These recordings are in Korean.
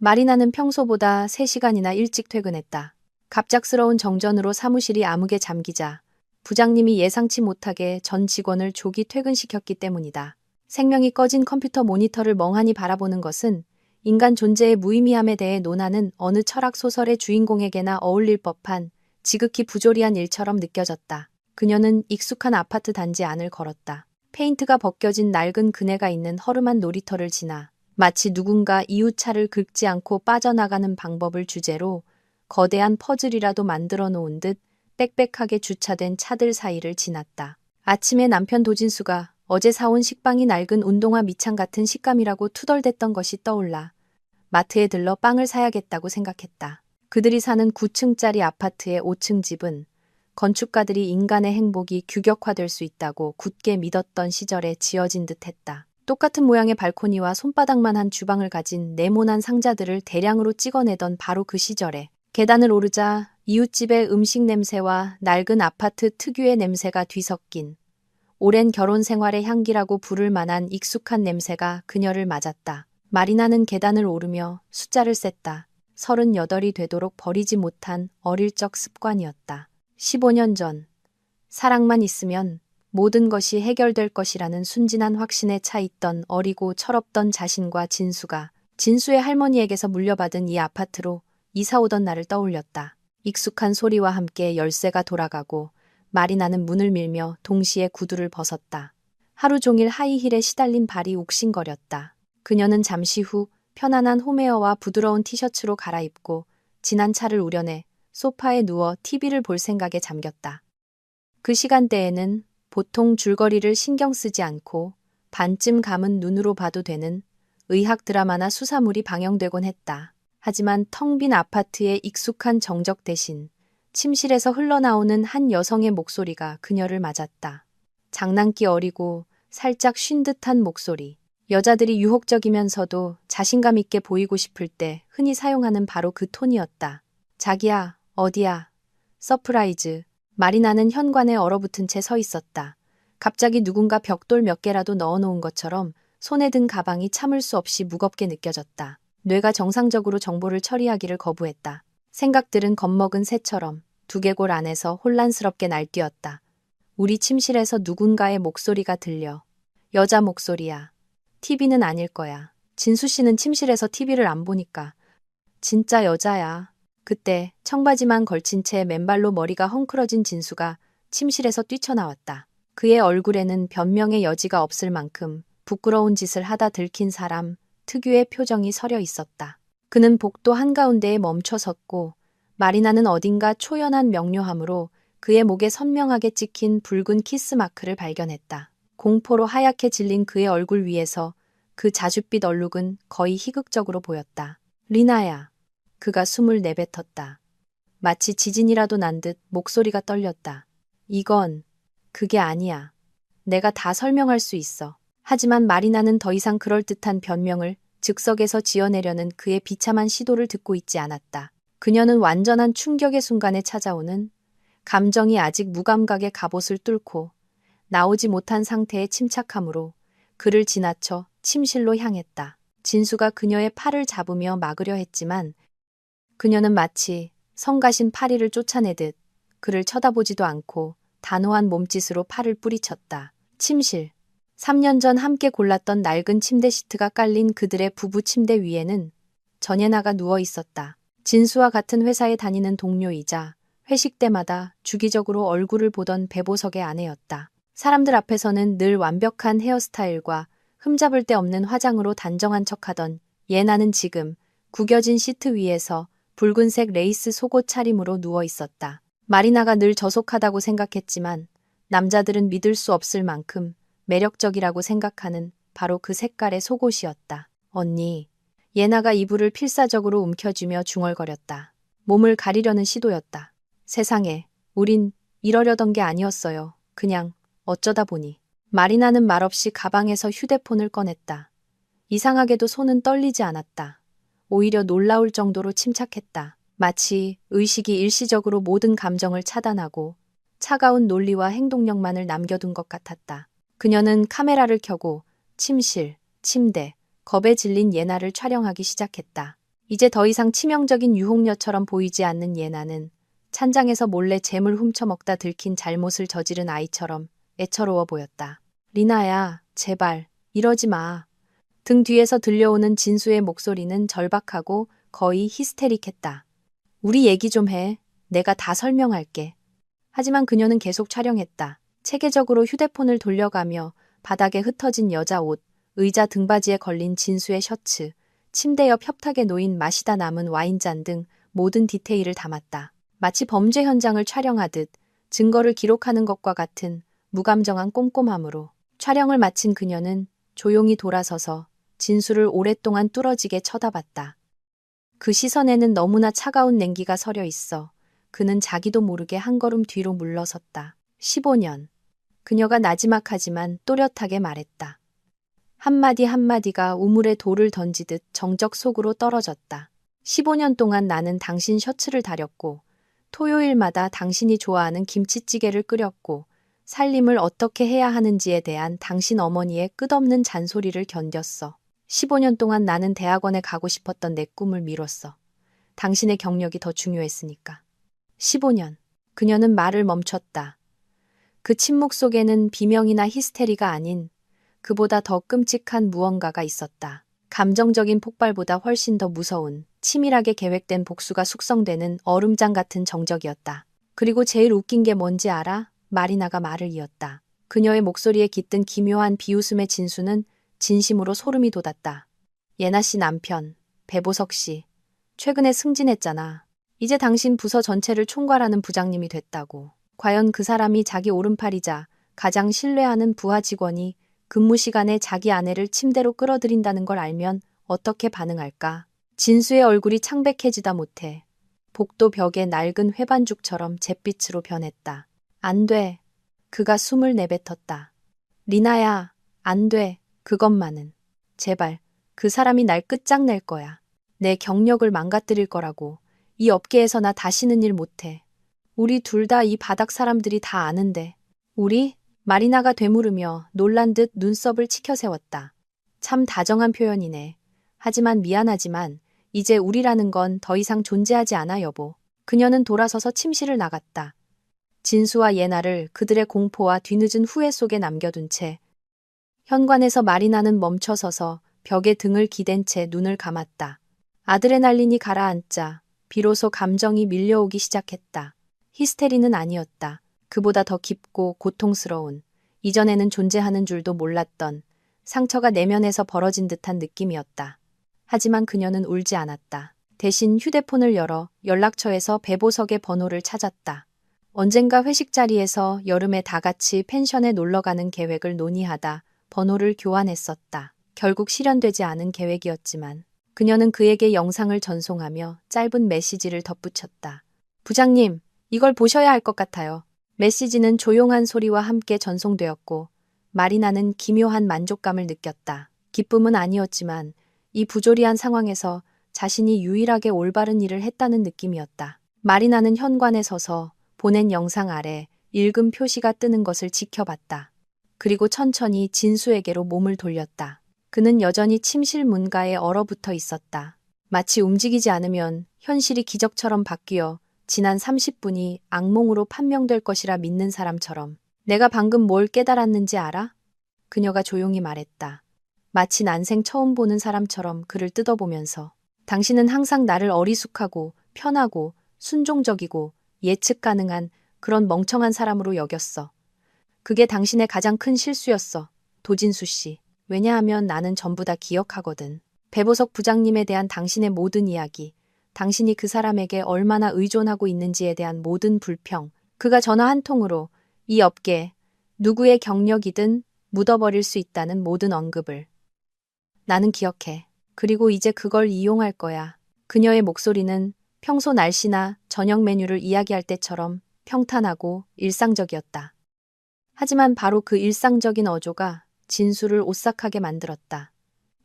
마리나는 평소보다 3시간이나 일찍 퇴근했다. 갑작스러운 정전으로 사무실이 암흑에 잠기자 부장님이 예상치 못하게 전 직원을 조기 퇴근시켰기 때문이다. 생명이 꺼진 컴퓨터 모니터를 멍하니 바라보는 것은 인간 존재의 무의미함에 대해 논하는 어느 철학 소설의 주인공에게나 어울릴 법한 지극히 부조리한 일처럼 느껴졌다. 그녀는 익숙한 아파트 단지 안을 걸었다. 페인트가 벗겨진 낡은 그네가 있는 허름한 놀이터를 지나 마치 누군가 이웃차를 긁지 않고 빠져나가는 방법을 주제로 거대한 퍼즐이라도 만들어 놓은 듯 빽빽하게 주차된 차들 사이를 지났다. 아침에 남편 도진수가 어제 사온 식빵이 낡은 운동화 밑창 같은 식감이라고 투덜댔던 것이 떠올라 마트에 들러 빵을 사야겠다고 생각했다. 그들이 사는 9층짜리 아파트의 5층 집은 건축가들이 인간의 행복이 규격화될 수 있다고 굳게 믿었던 시절에 지어진 듯했다. 똑같은 모양의 발코니와 손바닥만 한 주방을 가진 네모난 상자들을 대량으로 찍어내던 바로 그 시절에 계단을 오르자 이웃집의 음식 냄새와 낡은 아파트 특유의 냄새가 뒤섞인 오랜 결혼 생활의 향기라고 부를 만한 익숙한 냄새가 그녀를 맞았다. 마리나는 계단을 오르며 숫자를 셌다. 38이 되도록 버리지 못한 어릴 적 습관이었다. 15년 전 사랑만 있으면 모든 것이 해결될 것이라는 순진한 확신에 차 있던 어리고 철없던 자신과 진수의 할머니에게서 물려받은 이 아파트로 이사 오던 날을 떠올렸다. 익숙한 소리와 함께 열쇠가 돌아가고 마리나는 문을 밀며 동시에 구두를 벗었다. 하루 종일 하이힐에 시달린 발이 욱신거렸다. 그녀는 잠시 후 편안한 홈웨어와 부드러운 티셔츠로 갈아입고 진한 차를 우려내 소파에 누워 TV를 볼 생각에 잠겼다. 그 시간대에는 보통 줄거리를 신경 쓰지 않고 반쯤 감은 눈으로 봐도 되는 의학 드라마나 수사물이 방영되곤 했다. 하지만 텅 빈 아파트의 익숙한 정적 대신 침실에서 흘러나오는 한 여성의 목소리가 그녀를 맞았다. 장난기 어리고 살짝 쉰 듯한 목소리. 여자들이 유혹적이면서도 자신감 있게 보이고 싶을 때 흔히 사용하는 바로 그 톤이었다. 자기야, 어디야? 서프라이즈. 마리나는 현관에 얼어붙은 채 서 있었다. 갑자기 누군가 벽돌 몇 개라도 넣어놓은 것처럼 손에 든 가방이 참을 수 없이 무겁게 느껴졌다. 뇌가 정상적으로 정보를 처리하기를 거부했다. 생각들은 겁먹은 새처럼 두개골 안에서 혼란스럽게 날뛰었다. 우리 침실에서 누군가의 목소리가 들려. 여자 목소리야. TV는 아닐 거야. 진수 씨는 침실에서 TV를 안 보니까. 진짜 여자야. 그때 청바지만 걸친 채 맨발로 머리가 헝클어진 진수가 침실에서 뛰쳐나왔다. 그의 얼굴에는 변명의 여지가 없을 만큼 부끄러운 짓을 하다 들킨 사람 특유의 표정이 서려 있었다. 그는 복도 한가운데에 멈춰 섰고 마리나는 어딘가 초연한 명료함으로 그의 목에 선명하게 찍힌 붉은 키스 마크를 발견했다. 공포로 하얗게 질린 그의 얼굴 위에서 그 자줏빛 얼룩은 거의 희극적으로 보였다. 리나야. 그가 숨을 내뱉었다. 마치 지진이라도 난 듯 목소리가 떨렸다. 이건 그게 아니야. 내가 다 설명할 수 있어. 하지만 마리나는 더 이상 그럴듯한 변명을 즉석에서 지어내려는 그의 비참한 시도를 듣고 있지 않았다. 그녀는 완전한 충격의 순간에 찾아오는 감정이 아직 무감각의 갑옷을 뚫고 나오지 못한 상태의 침착함으로 그를 지나쳐 침실로 향했다. 진수가 그녀의 팔을 잡으며 막으려 했지만 그녀는 마치 성가신 파리를 쫓아내듯 그를 쳐다보지도 않고 단호한 몸짓으로 팔을 뿌리쳤다. 침실. 3년 전 함께 골랐던 낡은 침대 시트가 깔린 그들의 부부 침대 위에는 전예나가 누워 있었다. 진수와 같은 회사에 다니는 동료이자 회식 때마다 주기적으로 얼굴을 보던 배보석의 아내였다. 사람들 앞에서는 늘 완벽한 헤어스타일과 흠잡을 데 없는 화장으로 단정한 척하던 예나는 지금 구겨진 시트 위에서 붉은색 레이스 속옷 차림으로 누워 있었다. 마리나가 늘 저속하다고 생각했지만 남자들은 믿을 수 없을 만큼 매력적이라고 생각하는 바로 그 색깔의 속옷이었다. 언니. 예나가 이불을 필사적으로 움켜쥐며 중얼거렸다. 몸을 가리려는 시도였다. 세상에, 우린 이러려던 게 아니었어요. 그냥 어쩌다 보니. 마리나는 말없이 가방에서 휴대폰을 꺼냈다. 이상하게도 손은 떨리지 않았다. 오히려 놀라울 정도로 침착했다. 마치 의식이 일시적으로 모든 감정을 차단하고 차가운 논리와 행동력만을 남겨둔 것 같았다. 그녀는 카메라를 켜고 침실, 침대, 겁에 질린 예나를 촬영하기 시작했다. 이제 더 이상 치명적인 유혹녀처럼 보이지 않는 예나는 찬장에서 몰래 잼을 훔쳐먹다 들킨 잘못을 저지른 아이처럼 애처로워 보였다. 리나야, 제발, 이러지 마. 등 뒤에서 들려오는 진수의 목소리는 절박하고 거의 히스테릭했다. 우리 얘기 좀 해. 내가 다 설명할게. 하지만 그녀는 계속 촬영했다. 체계적으로 휴대폰을 돌려가며 바닥에 흩어진 여자 옷, 의자 등받이에 걸린 진수의 셔츠, 침대 옆 협탁에 놓인 마시다 남은 와인잔 등 모든 디테일을 담았다. 마치 범죄 현장을 촬영하듯 증거를 기록하는 것과 같은 무감정한 꼼꼼함으로 촬영을 마친 그녀는 조용히 돌아서서 진수를 오랫동안 뚫어지게 쳐다봤다. 그 시선에는 너무나 차가운 냉기가 서려 있어 그는 자기도 모르게 한 걸음 뒤로 물러섰다. 15년. 그녀가 나지막하지만 또렷하게 말했다. 한마디 한마디가 우물에 돌을 던지듯 정적 속으로 떨어졌다. 15년 동안 나는 당신 셔츠를 다렸고 토요일마다 당신이 좋아하는 김치찌개를 끓였고 살림을 어떻게 해야 하는지에 대한 당신 어머니의 끝없는 잔소리를 견뎠어. 15년 동안 나는 대학원에 가고 싶었던 내 꿈을 미뤘어. 당신의 경력이 더 중요했으니까. 15년. 그녀는 말을 멈췄다. 그 침묵 속에는 비명이나 히스테리가 아닌 그보다 더 끔찍한 무언가가 있었다. 감정적인 폭발보다 훨씬 더 무서운 치밀하게 계획된 복수가 숙성되는 얼음장 같은 정적이었다. 그리고 제일 웃긴 게 뭔지 알아? 마리나가 말을 이었다. 그녀의 목소리에 깃든 기묘한 비웃음의 진수는 진심으로 소름이 돋았다. 예나 씨 남편, 배보석 씨. 최근에 승진했잖아. 이제 당신 부서 전체를 총괄하는 부장님이 됐다고. 과연 그 사람이 자기 오른팔이자 가장 신뢰하는 부하 직원이 근무 시간에 자기 아내를 침대로 끌어들인다는 걸 알면 어떻게 반응할까? 진수의 얼굴이 창백해지다 못해 복도 벽에 낡은 회반죽처럼 잿빛으로 변했다. 안 돼. 그가 숨을 내뱉었다. 리나야, 안 돼. 그것만은. 제발, 그 사람이 날 끝장낼 거야. 내 경력을 망가뜨릴 거라고. 이 업계에서 나 다시는 일 못해. 우리 둘 다 이 바닥 사람들이 다 아는데. 우리? 마리나가 되물으며 놀란 듯 눈썹을 치켜세웠다. 참 다정한 표현이네. 하지만 미안하지만 이제 우리라는 건 더 이상 존재하지 않아, 여보. 그녀는 돌아서서 침실을 나갔다. 진수와 예나를 그들의 공포와 뒤늦은 후회 속에 남겨둔 채 현관에서 마리나는 멈춰서서 벽에 등을 기댄 채 눈을 감았다. 아드레날린이 가라앉자 비로소 감정이 밀려오기 시작했다. 히스테리는 아니었다. 그보다 더 깊고 고통스러운, 이전에는 존재하는 줄도 몰랐던 상처가 내면에서 벌어진 듯한 느낌이었다. 하지만 그녀는 울지 않았다. 대신 휴대폰을 열어 연락처에서 배보석의 번호를 찾았다. 언젠가 회식 자리에서 여름에 다 같이 펜션에 놀러가는 계획을 논의하다 번호를 교환했었다. 결국 실현되지 않은 계획이었지만 그녀는 그에게 영상을 전송하며 짧은 메시지를 덧붙였다. 부장님, 이걸 보셔야 할 것 같아요. 메시지는 조용한 소리와 함께 전송되었고 마리나는 기묘한 만족감을 느꼈다. 기쁨은 아니었지만 이 부조리한 상황에서 자신이 유일하게 올바른 일을 했다는 느낌이었다. 마리나는 현관에 서서 보낸 영상 아래 읽음 표시가 뜨는 것을 지켜봤다. 그리고 천천히 진수에게로 몸을 돌렸다. 그는 여전히 침실 문가에 얼어붙어 있었다. 마치 움직이지 않으면 현실이 기적처럼 바뀌어 지난 30분이 악몽으로 판명될 것이라 믿는 사람처럼. 내가 방금 뭘 깨달았는지 알아? 그녀가 조용히 말했다. 마치 난생 처음 보는 사람처럼 그를 뜯어보면서. 당신은 항상 나를 어리숙하고 편하고 순종적이고 예측 가능한 그런 멍청한 사람으로 여겼어. 그게 당신의 가장 큰 실수였어. 도진수 씨. 왜냐하면 나는 전부 다 기억하거든. 배보석 부장님에 대한 당신의 모든 이야기, 당신이 그 사람에게 얼마나 의존하고 있는지에 대한 모든 불평, 그가 전화 한 통으로 이 업계, 누구의 경력이든 묻어버릴 수 있다는 모든 언급을. 나는 기억해. 그리고 이제 그걸 이용할 거야. 그녀의 목소리는 평소 날씨나 저녁 메뉴를 이야기할 때처럼 평탄하고 일상적이었다. 하지만 바로 그 일상적인 어조가 진수를 오싹하게 만들었다.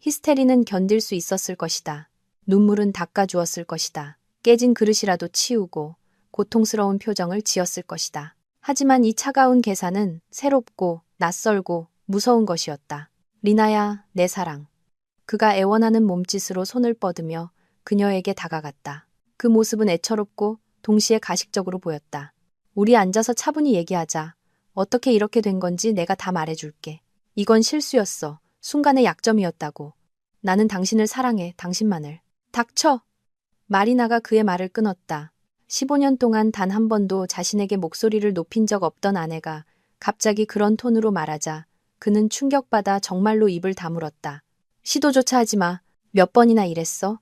히스테리는 견딜 수 있었을 것이다. 눈물은 닦아주었을 것이다. 깨진 그릇이라도 치우고 고통스러운 표정을 지었을 것이다. 하지만 이 차가운 계산은 새롭고 낯설고 무서운 것이었다. 리나야, 내 사랑. 그가 애원하는 몸짓으로 손을 뻗으며 그녀에게 다가갔다. 그 모습은 애처롭고 동시에 가식적으로 보였다. 우리 앉아서 차분히 얘기하자. 어떻게 이렇게 된 건지 내가 다 말해줄게. 이건 실수였어. 순간의 약점이었다고. 나는 당신을 사랑해, 당신만을. 닥쳐! 마리나가 그의 말을 끊었다. 15년 동안 단 한 번도 자신에게 목소리를 높인 적 없던 아내가 갑자기 그런 톤으로 말하자 그는 충격받아 정말로 입을 다물었다. 시도조차 하지 마. 몇 번이나 이랬어?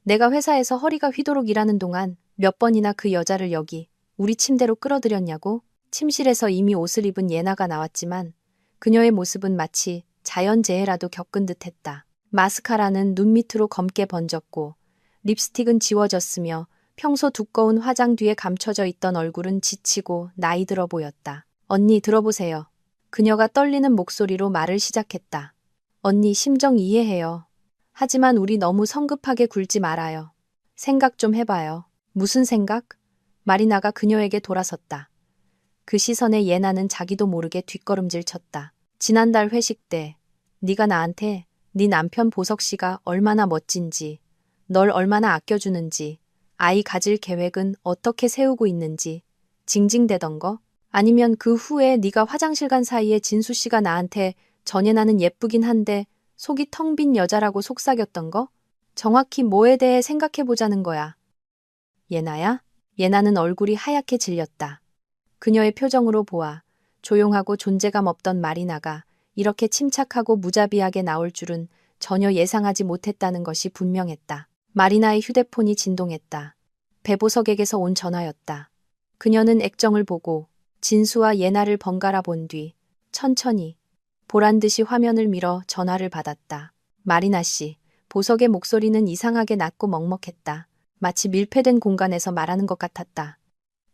내가 회사에서 허리가 휘도록 일하는 동안 몇 번이나 그 여자를 여기 우리 침대로 끌어들였냐고? 침실에서 이미 옷을 입은 예나가 나왔지만 그녀의 모습은 마치 자연재해라도 겪은 듯했다. 마스카라는 눈 밑으로 검게 번졌고 립스틱은 지워졌으며 평소 두꺼운 화장 뒤에 감춰져 있던 얼굴은 지치고 나이 들어 보였다. 언니 들어보세요. 그녀가 떨리는 목소리로 말을 시작했다. 언니 심정 이해해요. 하지만 우리 너무 성급하게 굴지 말아요. 생각 좀 해봐요. 무슨 생각? 마리나가 그녀에게 돌아섰다. 그 시선에 예나는 자기도 모르게 뒷걸음질 쳤다. 지난달 회식 때 네가 나한테 네 남편 보석 씨가 얼마나 멋진지, 널 얼마나 아껴주는지, 아이 가질 계획은 어떻게 세우고 있는지 징징대던 거? 아니면 그 후에 네가 화장실 간 사이에 진수 씨가 나한테 전에 나는 예쁘긴 한데 속이 텅 빈 여자라고 속삭였던 거? 정확히 뭐에 대해 생각해보자는 거야. 예나야? 예나는 얼굴이 하얗게 질렸다. 그녀의 표정으로 보아 조용하고 존재감 없던 마리나가 이렇게 침착하고 무자비하게 나올 줄은 전혀 예상하지 못했다는 것이 분명했다. 마리나의 휴대폰이 진동했다. 배보석에게서 온 전화였다. 그녀는 액정을 보고 진수와 예나를 번갈아 본 뒤 천천히 보란듯이 화면을 밀어 전화를 받았다. 마리나 씨, 보석의 목소리는 이상하게 낮고 먹먹했다. 마치 밀폐된 공간에서 말하는 것 같았다.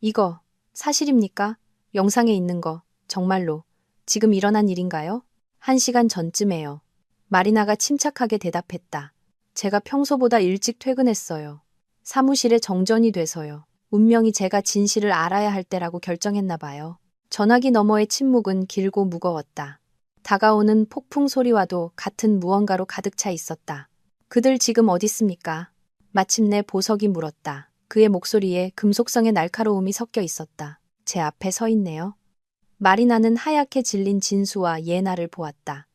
이거 사실입니까? 영상에 있는 거 정말로 지금 일어난 일인가요? 1시간 전쯤에요. 마리나가 침착하게 대답했다. 제가 평소보다 일찍 퇴근했어요. 사무실에 정전이 돼서요. 운명이 제가 진실을 알아야 할 때라고 결정했나 봐요. 전화기 너머의 침묵은 길고 무거웠다. 다가오는 폭풍 소리와도 같은 무언가로 가득 차 있었다. 그들 지금 어디 있습니까? 마침내 보석이 물었다. 그의 목소리에 금속성의 날카로움이 섞여 있었다. 제 앞에 서 있네요. 마리나는 하얗게 질린 진수와 예나를 보았다.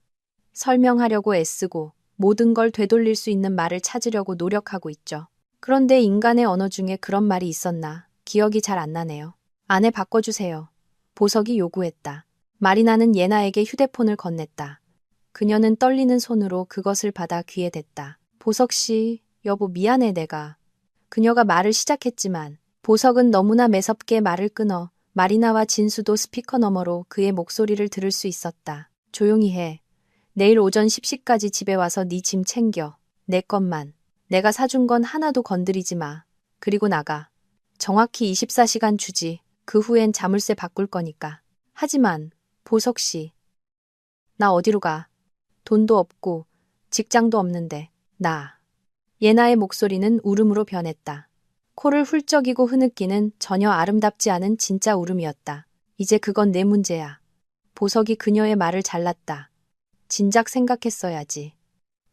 설명하려고 애쓰고 모든 걸 되돌릴 수 있는 말을 찾으려고 노력하고 있죠. 그런데 인간의 언어 중에 그런 말이 있었나 기억이 잘 안 나네요. 안에 바꿔주세요. 보석이 요구했다. 마리나는 예나에게 휴대폰을 건넸다. 그녀는 떨리는 손으로 그것을 받아 귀에 댔다. 보석 씨, 여보 미안해 내가. 그녀가 말을 시작했지만 보석은 너무나 매섭게 말을 끊어 마리나와 진수도 스피커 너머로 그의 목소리를 들을 수 있었다. 조용히 해. 내일 오전 10시까지 집에 와서 네 짐 챙겨. 내 것만. 내가 사준 건 하나도 건드리지 마. 그리고 나가. 정확히 24시간 주지. 그 후엔 자물쇠 바꿀 거니까. 하지만 보석 씨. 나 어디로 가? 돈도 없고 직장도 없는데. 나. 예나의 목소리는 울음으로 변했다. 코를 훌쩍이고 흐느끼는 전혀 아름답지 않은 진짜 울음이었다. 이제 그건 내 문제야. 보석이 그녀의 말을 잘랐다. 진작 생각했어야지.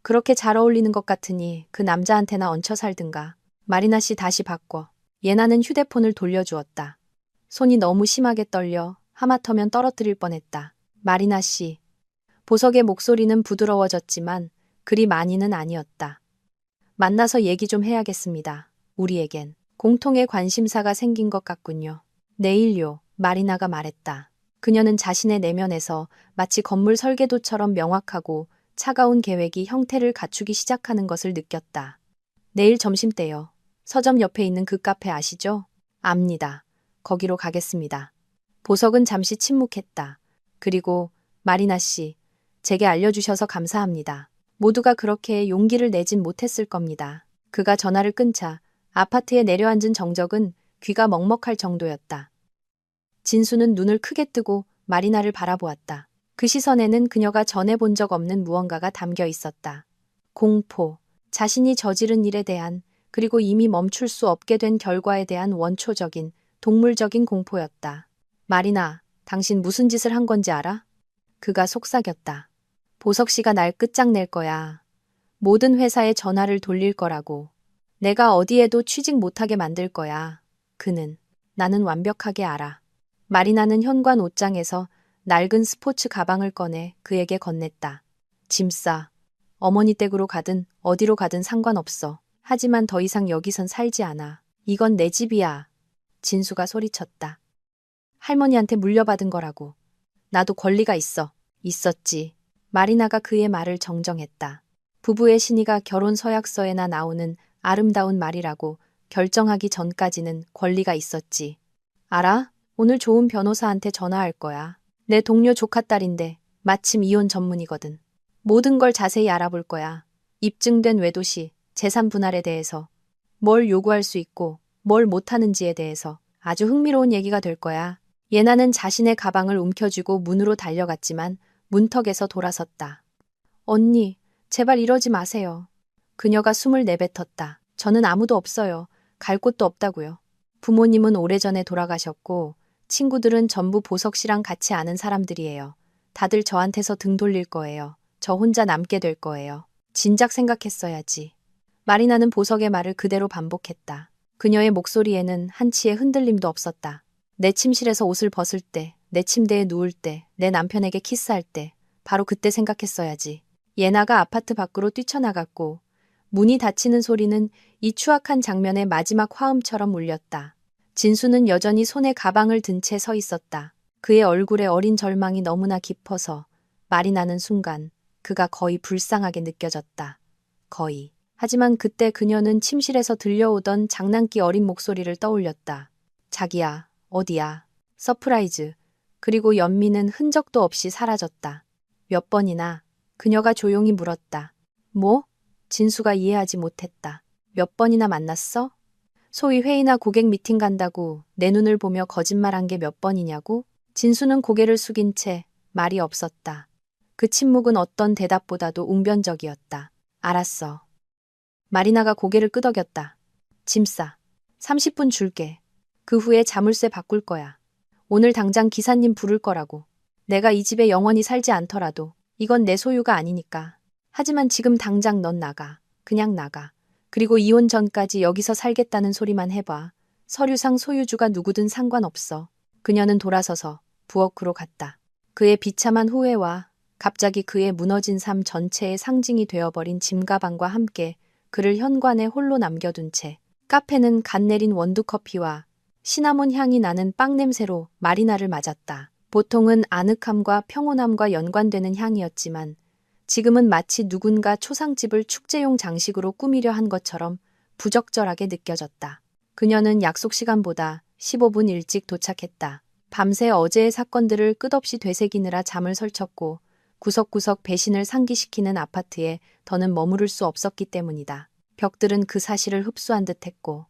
그렇게 잘 어울리는 것 같으니 그 남자한테나 얹혀 살든가. 마리나 씨 다시 바꿔. 예나는 휴대폰을 돌려주었다. 손이 너무 심하게 떨려 하마터면 떨어뜨릴 뻔했다. 마리나 씨. 보석의 목소리는 부드러워졌지만 그리 많이는 아니었다. 만나서 얘기 좀 해야겠습니다. 우리에겐 공통의 관심사가 생긴 것 같군요. 내일요. 마리나가 말했다. 그녀는 자신의 내면에서 마치 건물 설계도처럼 명확하고 차가운 계획이 형태를 갖추기 시작하는 것을 느꼈다. 내일 점심때요. 서점 옆에 있는 그 카페 아시죠? 압니다. 거기로 가겠습니다. 보석은 잠시 침묵했다. 그리고 마리나 씨, 제게 알려주셔서 감사합니다. 모두가 그렇게 용기를 내진 못했을 겁니다. 그가 전화를 끊자 아파트에 내려앉은 정적은 귀가 먹먹할 정도였다. 진수는 눈을 크게 뜨고 마리나를 바라보았다. 그 시선에는 그녀가 전해 본 적 없는 무언가가 담겨 있었다. 공포, 자신이 저지른 일에 대한 그리고 이미 멈출 수 없게 된 결과에 대한 원초적인, 동물적인 공포였다. 마리나, 당신 무슨 짓을 한 건지 알아? 그가 속삭였다. 보석 씨가 날 끝장낼 거야. 모든 회사에 전화를 돌릴 거라고. 내가 어디에도 취직 못하게 만들 거야. 나는 완벽하게 알아. 마리나는 현관 옷장에서 낡은 스포츠 가방을 꺼내 그에게 건넸다. 짐 싸. 어머니 댁으로 가든 어디로 가든 상관없어. 하지만 더 이상 여기선 살지 않아. 이건 내 집이야. 진수가 소리쳤다. 할머니한테 물려받은 거라고. 나도 권리가 있어. 있었지. 마리나가 그의 말을 정정했다. 부부의 신의가 결혼 서약서에나 나오는 아름다운 말이라고 결정하기 전까지는 권리가 있었지. 알아? 오늘 좋은 변호사한테 전화할 거야. 내 동료 조카 딸인데 마침 이혼 전문이거든. 모든 걸 자세히 알아볼 거야. 입증된 외도시, 재산 분할에 대해서, 뭘 요구할 수 있고 뭘 못하는지에 대해서 아주 흥미로운 얘기가 될 거야. 예나는 자신의 가방을 움켜쥐고 문으로 달려갔지만 문턱에서 돌아섰다. 언니, 제발 이러지 마세요. 그녀가 숨을 내뱉었다. 저는 아무도 없어요. 갈 곳도 없다고요. 부모님은 오래전에 돌아가셨고 친구들은 전부 보석 씨랑 같이 아는 사람들이에요. 다들 저한테서 등 돌릴 거예요. 저 혼자 남게 될 거예요. 진작 생각했어야지. 마리나는 보석의 말을 그대로 반복했다. 그녀의 목소리에는 한치의 흔들림도 없었다. 내 침실에서 옷을 벗을 때, 내 침대에 누울 때, 내 남편에게 키스할 때, 바로 그때 생각했어야지. 예나가 아파트 밖으로 뛰쳐나갔고 문이 닫히는 소리는 이 추악한 장면의 마지막 화음처럼 울렸다. 진수는 여전히 손에 가방을 든 채 서 있었다. 그의 얼굴에 어린 절망이 너무나 깊어서 말이 나는 순간 그가 거의 불쌍하게 느껴졌다. 거의. 하지만 그때 그녀는 침실에서 들려오던 장난기 어린 목소리를 떠올렸다. 자기야, 어디야? 서프라이즈. 그리고 연민은 흔적도 없이 사라졌다. 몇 번이나 그녀가 조용히 물었다. 뭐? 진수가 이해하지 못했다. 몇 번이나 만났어? 소위 회의나 고객 미팅 간다고 내 눈을 보며 거짓말한 게 몇 번이냐고? 진수는 고개를 숙인 채 말이 없었다. 그 침묵은 어떤 대답보다도 웅변적이었다. 알았어. 마리나가 고개를 끄덕였다. 짐 싸. 30분 줄게. 그 후에 자물쇠 바꿀 거야. 오늘 당장 기사님 부를 거라고. 내가 이 집에 영원히 살지 않더라도 이건 내 소유가 아니니까. 하지만 지금 당장 넌 나가. 그냥 나가. 그리고 이혼 전까지 여기서 살겠다는 소리만 해봐. 서류상 소유주가 누구든 상관없어. 그녀는 돌아서서 부엌으로 갔다. 그의 비참한 후회와 갑자기 그의 무너진 삶 전체의 상징이 되어버린 짐가방과 함께 그를 현관에 홀로 남겨둔 채 카페는 갓 내린 원두커피와 시나몬 향이 나는 빵 냄새로 마리나를 맞았다. 보통은 아늑함과 평온함과 연관되는 향이었지만 지금은 마치 누군가 초상집을 축제용 장식으로 꾸미려 한 것처럼 부적절하게 느껴졌다. 그녀는 약속 시간보다 15분 일찍 도착했다. 밤새 어제의 사건들을 끝없이 되새기느라 잠을 설쳤고 구석구석 배신을 상기시키는 아파트에 더는 머무를 수 없었기 때문이다. 벽들은 그 사실을 흡수한 듯했고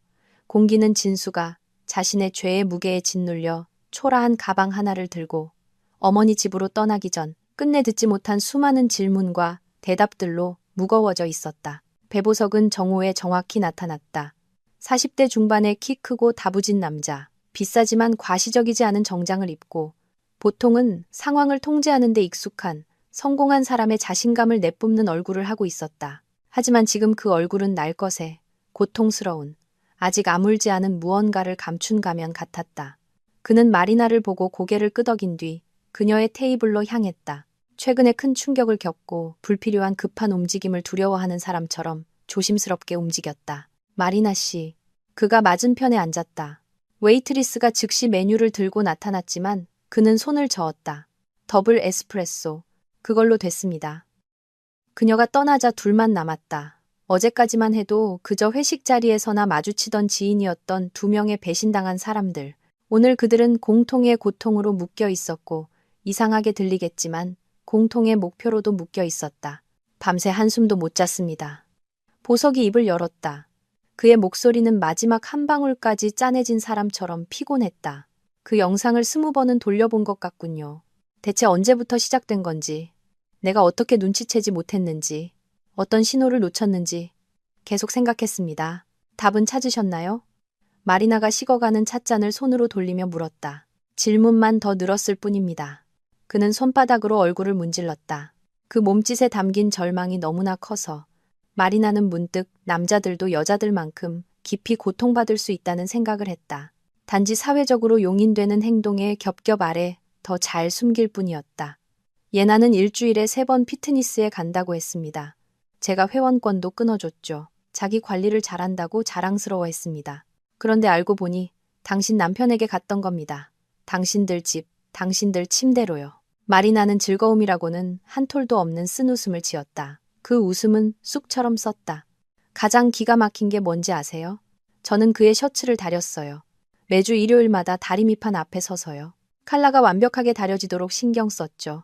공기는 진수가 자신의 죄의 무게에 짓눌려 초라한 가방 하나를 들고 어머니 집으로 떠나기 전 끝내 듣지 못한 수많은 질문과 대답들로 무거워져 있었다. 배보석은 정오에 정확히 나타났다. 40대 중반의 키 크고 다부진 남자, 비싸지만 과시적이지 않은 정장을 입고 보통은 상황을 통제하는 데 익숙한 성공한 사람의 자신감을 내뿜는 얼굴을 하고 있었다. 하지만 지금 그 얼굴은 날것에 고통스러운, 아직 아물지 않은 무언가를 감춘 가면 같았다. 그는 마리나를 보고 고개를 끄덕인 뒤 그녀의 테이블로 향했다. 최근에 큰 충격을 겪고 불필요한 급한 움직임을 두려워하는 사람처럼 조심스럽게 움직였다. 마리나 씨. 그가 맞은편에 앉았다. 웨이트리스가 즉시 메뉴를 들고 나타났지만 그는 손을 저었다. 더블 에스프레소. 그걸로 됐습니다. 그녀가 떠나자 둘만 남았다. 어제까지만 해도 그저 회식 자리에서나 마주치던 지인이었던 두 명의 배신당한 사람들. 오늘 그들은 공통의 고통으로 묶여 있었고 이상하게 들리겠지만 공통의 목표로도 묶여 있었다. 밤새 한숨도 못 잤습니다. 보석이 입을 열었다. 그의 목소리는 마지막 한 방울까지 짠해진 사람처럼 피곤했다. 그 영상을 20번은 돌려본 것 같군요. 대체 언제부터 시작된 건지, 내가 어떻게 눈치채지 못했는지, 어떤 신호를 놓쳤는지 계속 생각했습니다. 답은 찾으셨나요? 마리나가 식어가는 찻잔을 손으로 돌리며 물었다. 질문만 더 늘었을 뿐입니다. 그는 손바닥으로 얼굴을 문질렀다. 그 몸짓에 담긴 절망이 너무나 커서 마리나는 문득 남자들도 여자들만큼 깊이 고통받을 수 있다는 생각을 했다. 단지 사회적으로 용인되는 행동의 겹겹 아래 더 잘 숨길 뿐이었다. 예나는 일주일에 3번 피트니스에 간다고 했습니다. 제가 회원권도 끊어줬죠. 자기 관리를 잘한다고 자랑스러워했습니다. 그런데 알고 보니 당신 남편에게 갔던 겁니다. 당신들 집, 당신들 침대로요. 마리나는 즐거움이라고는 한 톨도 없는 쓴웃음을 지었다. 그 웃음은 쑥처럼 썼다. 가장 기가 막힌 게 뭔지 아세요? 저는 그의 셔츠를 다렸어요. 매주 일요일마다 다리미판 앞에 서서요. 칼라가 완벽하게 다려지도록 신경 썼죠.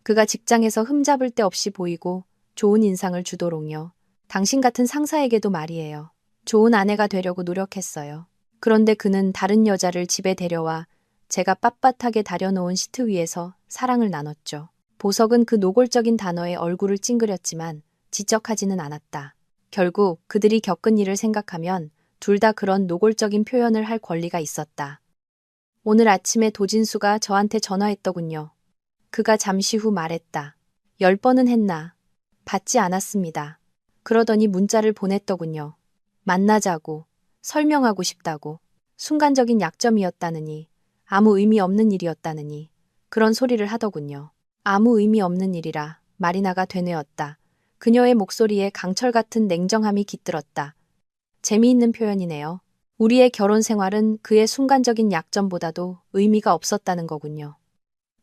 그가 직장에서 흠잡을 데 없이 보이고 좋은 인상을 주도록요. 당신 같은 상사에게도 말이에요. 좋은 아내가 되려고 노력했어요. 그런데 그는 다른 여자를 집에 데려와 제가 빳빳하게 다려놓은 시트 위에서 사랑을 나눴죠. 보석은 그 노골적인 단어에 얼굴을 찡그렸지만 지적하지는 않았다. 결국 그들이 겪은 일을 생각하면 둘 다 그런 노골적인 표현을 할 권리가 있었다. 오늘 아침에 도진수가 저한테 전화했더군요. 그가 잠시 후 말했다. 10번은 했나? 받지 않았습니다. 그러더니 문자를 보냈더군요. 만나자고, 설명하고 싶다고, 순간적인 약점이었다느니, 아무 의미 없는 일이었다느니, 그런 소리를 하더군요. 아무 의미 없는 일이라 마리나가 되뇌었다. 그녀의 목소리에 강철 같은 냉정함이 깃들었다. 재미있는 표현이네요. 우리의 결혼 생활은 그의 순간적인 약점보다도 의미가 없었다는 거군요.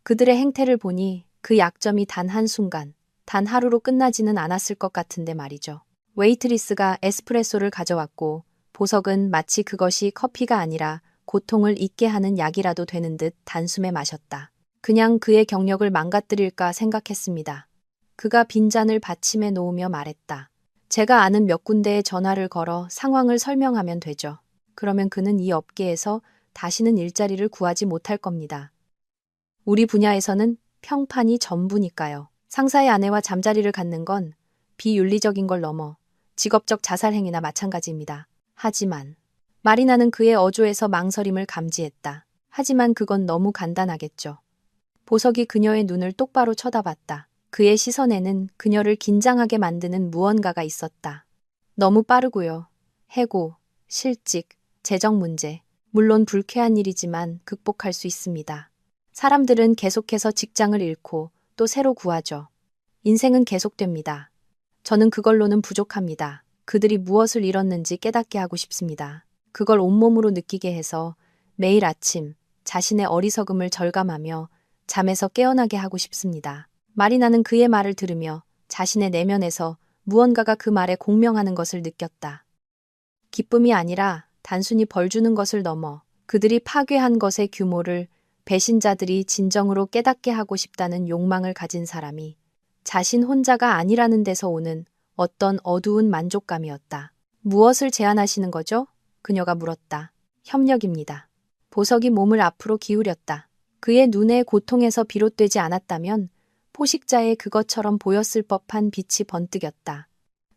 그들의 행태를 보니 그 약점이 단 한순간, 단 하루로 끝나지는 않았을 것 같은데 말이죠. 웨이트리스가 에스프레소를 가져왔고 보석은 마치 그것이 커피가 아니라 고통을 잊게 하는 약이라도 되는 듯 단숨에 마셨다. 그냥 그의 경력을 망가뜨릴까 생각했습니다. 그가 빈잔을 받침에 놓으며 말했다. 제가 아는 몇 군데에 전화를 걸어 상황을 설명하면 되죠. 그러면 그는 이 업계에서 다시는 일자리를 구하지 못할 겁니다. 우리 분야에서는 평판이 전부니까요. 상사의 아내와 잠자리를 갖는 건 비윤리적인 걸 넘어 직업적 자살 행위나 마찬가지입니다. 하지만 마리나는 그의 어조에서 망설임을 감지했다. 하지만 그건 너무 간단하겠죠. 보석이 그녀의 눈을 똑바로 쳐다봤다. 그의 시선에는 그녀를 긴장하게 만드는 무언가가 있었다. 너무 빠르고요. 해고, 실직, 재정 문제. 물론 불쾌한 일이지만 극복할 수 있습니다. 사람들은 계속해서 직장을 잃고 또 새로 구하죠. 인생은 계속됩니다. 저는 그걸로는 부족합니다. 그들이 무엇을 잃었는지 깨닫게 하고 싶습니다. 그걸 온몸으로 느끼게 해서 매일 아침 자신의 어리석음을 절감하며 잠에서 깨어나게 하고 싶습니다. 마리나는 그의 말을 들으며 자신의 내면에서 무언가가 그 말에 공명하는 것을 느꼈다. 기쁨이 아니라 단순히 벌 주는 것을 넘어 그들이 파괴한 것의 규모를 배신자들이 진정으로 깨닫게 하고 싶다는 욕망을 가진 사람이 자신 혼자가 아니라는 데서 오는 어떤 어두운 만족감이었다. 무엇을 제안하시는 거죠? 그녀가 물었다. 협력입니다. 보석이 몸을 앞으로 기울였다. 그의 눈에 고통에서 비롯되지 않았다면 포식자의 그것처럼 보였을 법한 빛이 번뜩였다.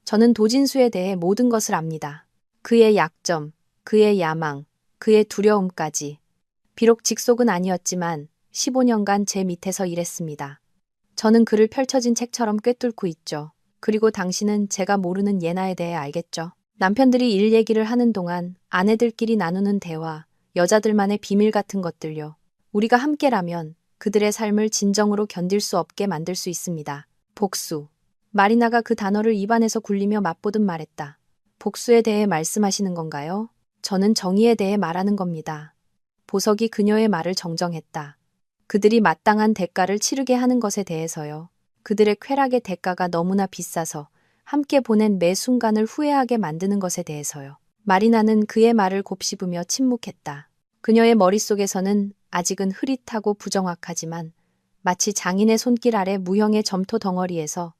저는 도진수에 대해 모든 것을 압니다. 그의 약점, 그의 야망, 그의 두려움까지. 비록 직속은 아니었지만 15년간 제 밑에서 일했습니다. 저는 그를 펼쳐진 책처럼 꿰뚫고 있죠. 그리고 당신은 제가 모르는 예나에 대해 알겠죠. 남편들이 일 얘기를 하는 동안 아내들끼리 나누는 대화, 여자들만의 비밀 같은 것들요. 우리가 함께라면 그들의 삶을 진정으로 견딜 수 없게 만들 수 있습니다. 복수. 마리나가 그 단어를 입안에서 굴리며 맛보듯 말했다. 복수에 대해 말씀하시는 건가요? 저는 정의에 대해 말하는 겁니다. 보석이 그녀의 말을 정정했다. 그들이 마땅한 대가를 치르게 하는 것에 대해서요. 그들의 쾌락의 대가가 너무나 비싸서 함께 보낸 매 순간을 후회하게 만드는 것에 대해서요. 마리나는 그의 말을 곱씹으며 침묵했다. 그녀의 머릿속에서는 아직은 흐릿하고 부정확하지만 마치 장인의 손길 아래 무형의 점토 덩어리에서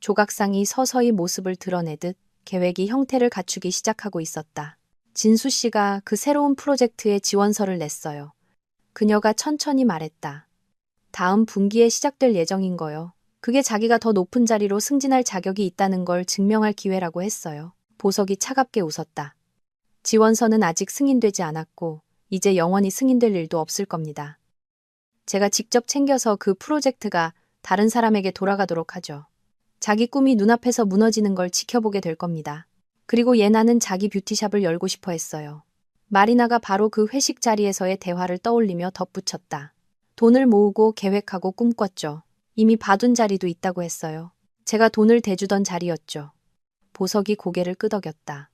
조각상이 서서히 모습을 드러내듯 계획이 형태를 갖추기 시작하고 있었다. 진수 씨가 그 새로운 프로젝트에 지원서를 냈어요. 그녀가 천천히 말했다. 다음 분기에 시작될 예정인 거요. 그게 자기가 더 높은 자리로 승진할 자격이 있다는 걸 증명할 기회라고 했어요. 보석이 차갑게 웃었다. 지원서는 아직 승인되지 않았고 이제 영원히 승인될 일도 없을 겁니다. 제가 직접 챙겨서 그 프로젝트가 다른 사람에게 돌아가도록 하죠. 자기 꿈이 눈앞에서 무너지는 걸 지켜보게 될 겁니다. 그리고 예나는 자기 뷰티샵을 열고 싶어 했어요. 마리나가 바로 그 회식 자리에서의 대화를 떠올리며 덧붙였다. 돈을 모으고 계획하고 꿈꿨죠. 이미 봐둔 자리도 있다고 했어요. 제가 돈을 대주던 자리였죠. 보석이 고개를 끄덕였다.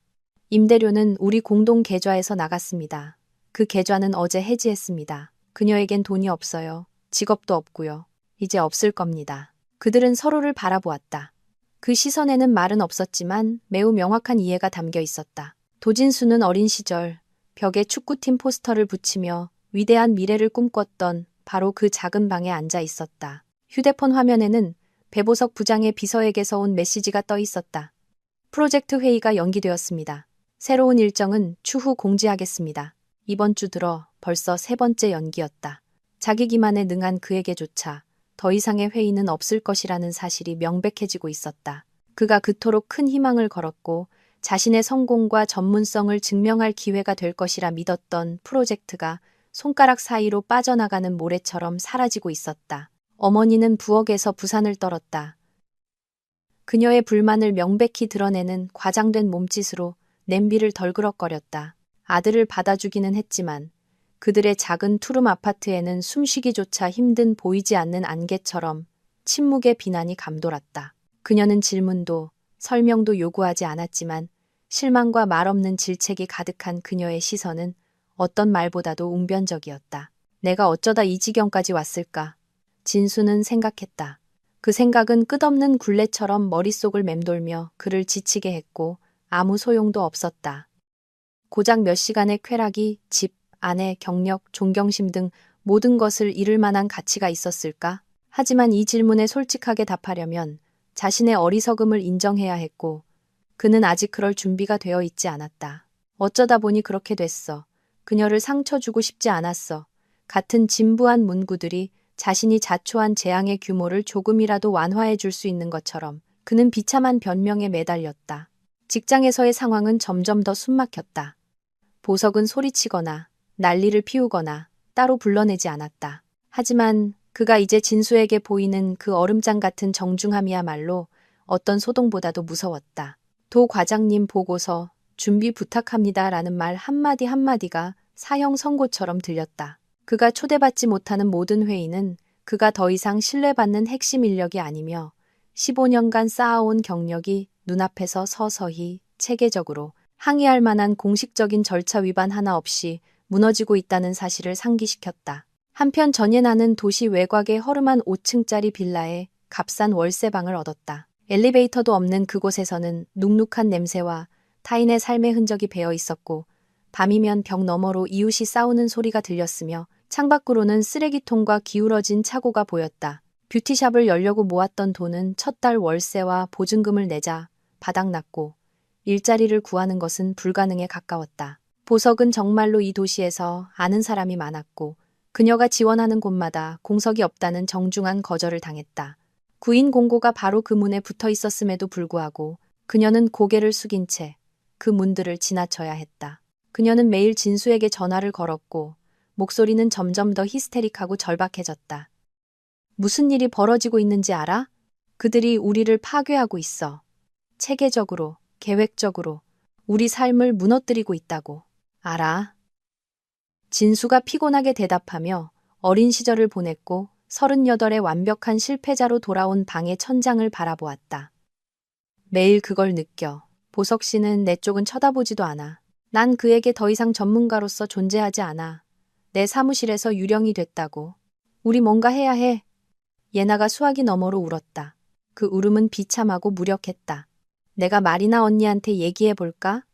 임대료는 우리 공동 계좌에서 나갔습니다. 그 계좌는 어제 해지했습니다. 그녀에겐 돈이 없어요. 직업도 없고요. 이제 없을 겁니다. 그들은 서로를 바라보았다. 그 시선에는 말은 없었지만 매우 명확한 이해가 담겨 있었다. 도진수는 어린 시절 벽에 축구팀 포스터를 붙이며 위대한 미래를 꿈꿨던 바로 그 작은 방에 앉아 있었다. 휴대폰 화면에는 배보석 부장의 비서에게서 온 메시지가 떠 있었다. 프로젝트 회의가 연기되었습니다. 새로운 일정은 추후 공지하겠습니다. 이번 주 들어 벌써 3번째 연기였다. 자기 기만에 능한 그에게조차 더 이상의 회의는 없을 것이라는 사실이 명백해지고 있었다. 그가 그토록 큰 희망을 걸었고 자신의 성공과 전문성을 증명할 기회가 될 것이라 믿었던 프로젝트가 손가락 사이로 빠져나가는 모래처럼 사라지고 있었다. 어머니는 부엌에서 부산을 떨었다. 그녀의 불만을 명백히 드러내는 과장된 몸짓으로 냄비를 덜그럭거렸다. 아들을 받아주기는 했지만 그들의 작은 투룸 아파트에는 숨쉬기조차 힘든 보이지 않는 안개처럼 침묵의 비난이 감돌았다. 그녀는 질문도 설명도 요구하지 않았지만 실망과 말없는 질책이 가득한 그녀의 시선은 어떤 말보다도 웅변적이었다. 내가 어쩌다 이 지경까지 왔을까? 진수는 생각했다. 그 생각은 끝없는 굴레처럼 머릿속을 맴돌며 그를 지치게 했고 아무 소용도 없었다. 고작 몇 시간의 쾌락이 집, 아내, 경력, 존경심 등 모든 것을 잃을 만한 가치가 있었을까? 하지만 이 질문에 솔직하게 답하려면 자신의 어리석음을 인정해야 했고 그는 아직 그럴 준비가 되어 있지 않았다. 어쩌다 보니 그렇게 됐어. 그녀를 상처 주고 싶지 않았어. 같은 진부한 문구들이 자신이 자초한 재앙의 규모를 조금이라도 완화해 줄 수 있는 것처럼 그는 비참한 변명에 매달렸다. 직장에서의 상황은 점점 더 숨막혔다. 보석은 소리치거나 난리를 피우거나 따로 불러내지 않았다. 하지만 그가 이제 진수에게 보이는 그 얼음장 같은 정중함이야말로 어떤 소동보다도 무서웠다. 도 과장님 보고서 준비 부탁합니다라는 말 한마디 한마디가 사형 선고처럼 들렸다. 그가 초대받지 못하는 모든 회의는 그가 더 이상 신뢰받는 핵심 인력이 아니며 15년간 쌓아온 경력이 눈앞에서 서서히 체계적으로 항의할 만한 공식적인 절차 위반 하나 없이 무너지고 있다는 사실을 상기시켰다. 한편 전예나는 도시 외곽의 허름한 5층짜리 빌라에 값싼 월세방을 얻었다. 엘리베이터도 없는 그곳에서는 눅눅한 냄새와 타인의 삶의 흔적이 배어 있었고 밤이면 벽 너머로 이웃이 싸우는 소리가 들렸으며 창밖으로는 쓰레기통과 기울어진 차고가 보였다. 뷰티샵을 열려고 모았던 돈은 첫 달 월세와 보증금을 내자 바닥났고 일자리를 구하는 것은 불가능에 가까웠다. 보석은 정말로 이 도시에서 아는 사람이 많았고 그녀가 지원하는 곳마다 공석이 없다는 정중한 거절을 당했다. 구인 공고가 바로 그 문에 붙어 있었음에도 불구하고 그녀는 고개를 숙인 채 그 문들을 지나쳐야 했다. 그녀는 매일 진수에게 전화를 걸었고 목소리는 점점 더 히스테릭하고 절박해졌다. 무슨 일이 벌어지고 있는지 알아? 그들이 우리를 파괴하고 있어. 체계적으로, 계획적으로 우리 삶을 무너뜨리고 있다고. 알아. 진수가 피곤하게 대답하며 어린 시절을 보냈고 38의 완벽한 실패자로 돌아온 방의 천장을 바라보았다. 매일 그걸 느껴. 보석 씨는 내 쪽은 쳐다보지도 않아. 난 그에게 더 이상 전문가로서 존재하지 않아. 내 사무실에서 유령이 됐다고. 우리 뭔가 해야 해. 예나가 수화기 너머로 울었다. 그 울음은 비참하고 무력했다. 내가 마리나 언니한테 얘기해볼까?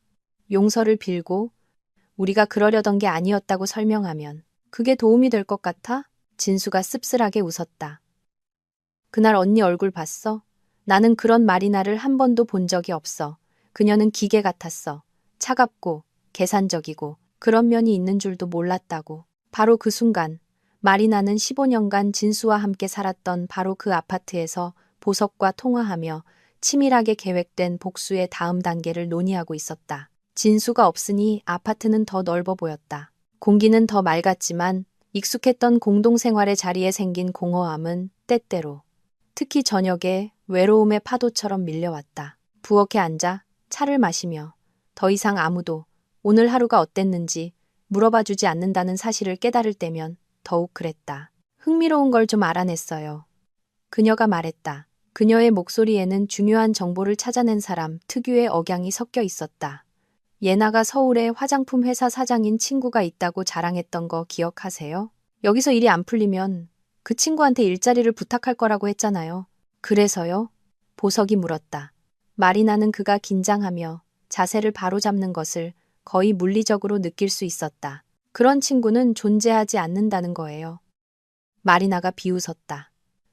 용서를 빌고 우리가 그러려던 게 아니었다고 설명하면 그게 도움이 될 것 같아? 진수가 씁쓸하게 웃었다. 그날 언니 얼굴 봤어? 나는 그런 마리나를 한 번도 본 적이 없어. 그녀는 기계 같았어. 차갑고 계산적이고 그런 면이 있는 줄도 몰랐다고. 바로 그 순간 마리나는 15년간 진수와 함께 살았던 바로 그 아파트에서 보석과 통화하며 치밀하게 계획된 복수의 다음 단계를 논의하고 있었다. 진수가 없으니 아파트는 더 넓어 보였다. 공기는 더 맑았지만 익숙했던 공동생활의 자리에 생긴 공허함은 때때로 특히 저녁에 외로움의 파도처럼 밀려왔다. 부엌에 앉아 차를 마시며 더 이상 아무도 오늘 하루가 어땠는지 물어봐주지 않는다는 사실을 깨달을 때면 더욱 그랬다. 흥미로운 걸 좀 알아냈어요. 그녀가 말했다. 그녀의 목소리에는 중요한 정보를 찾아낸 사람 특유의 억양이 섞여 있었다. 예나가 서울에 화장품 회사 사장인 친구가 있다고 자랑했던 거 기억하세요? 여기서 일이 안 풀리면 그 친구한테 일자리를 부탁할 거라고 했잖아요. 그래서요? 보석이 물었다. 마리나는 그가 긴장하며 자세를 바로잡는 것을 거의 물리적으로 느낄 수 있었다. 그런 친구는 존재하지 않는다는 거예요. 마리나가 비웃었다.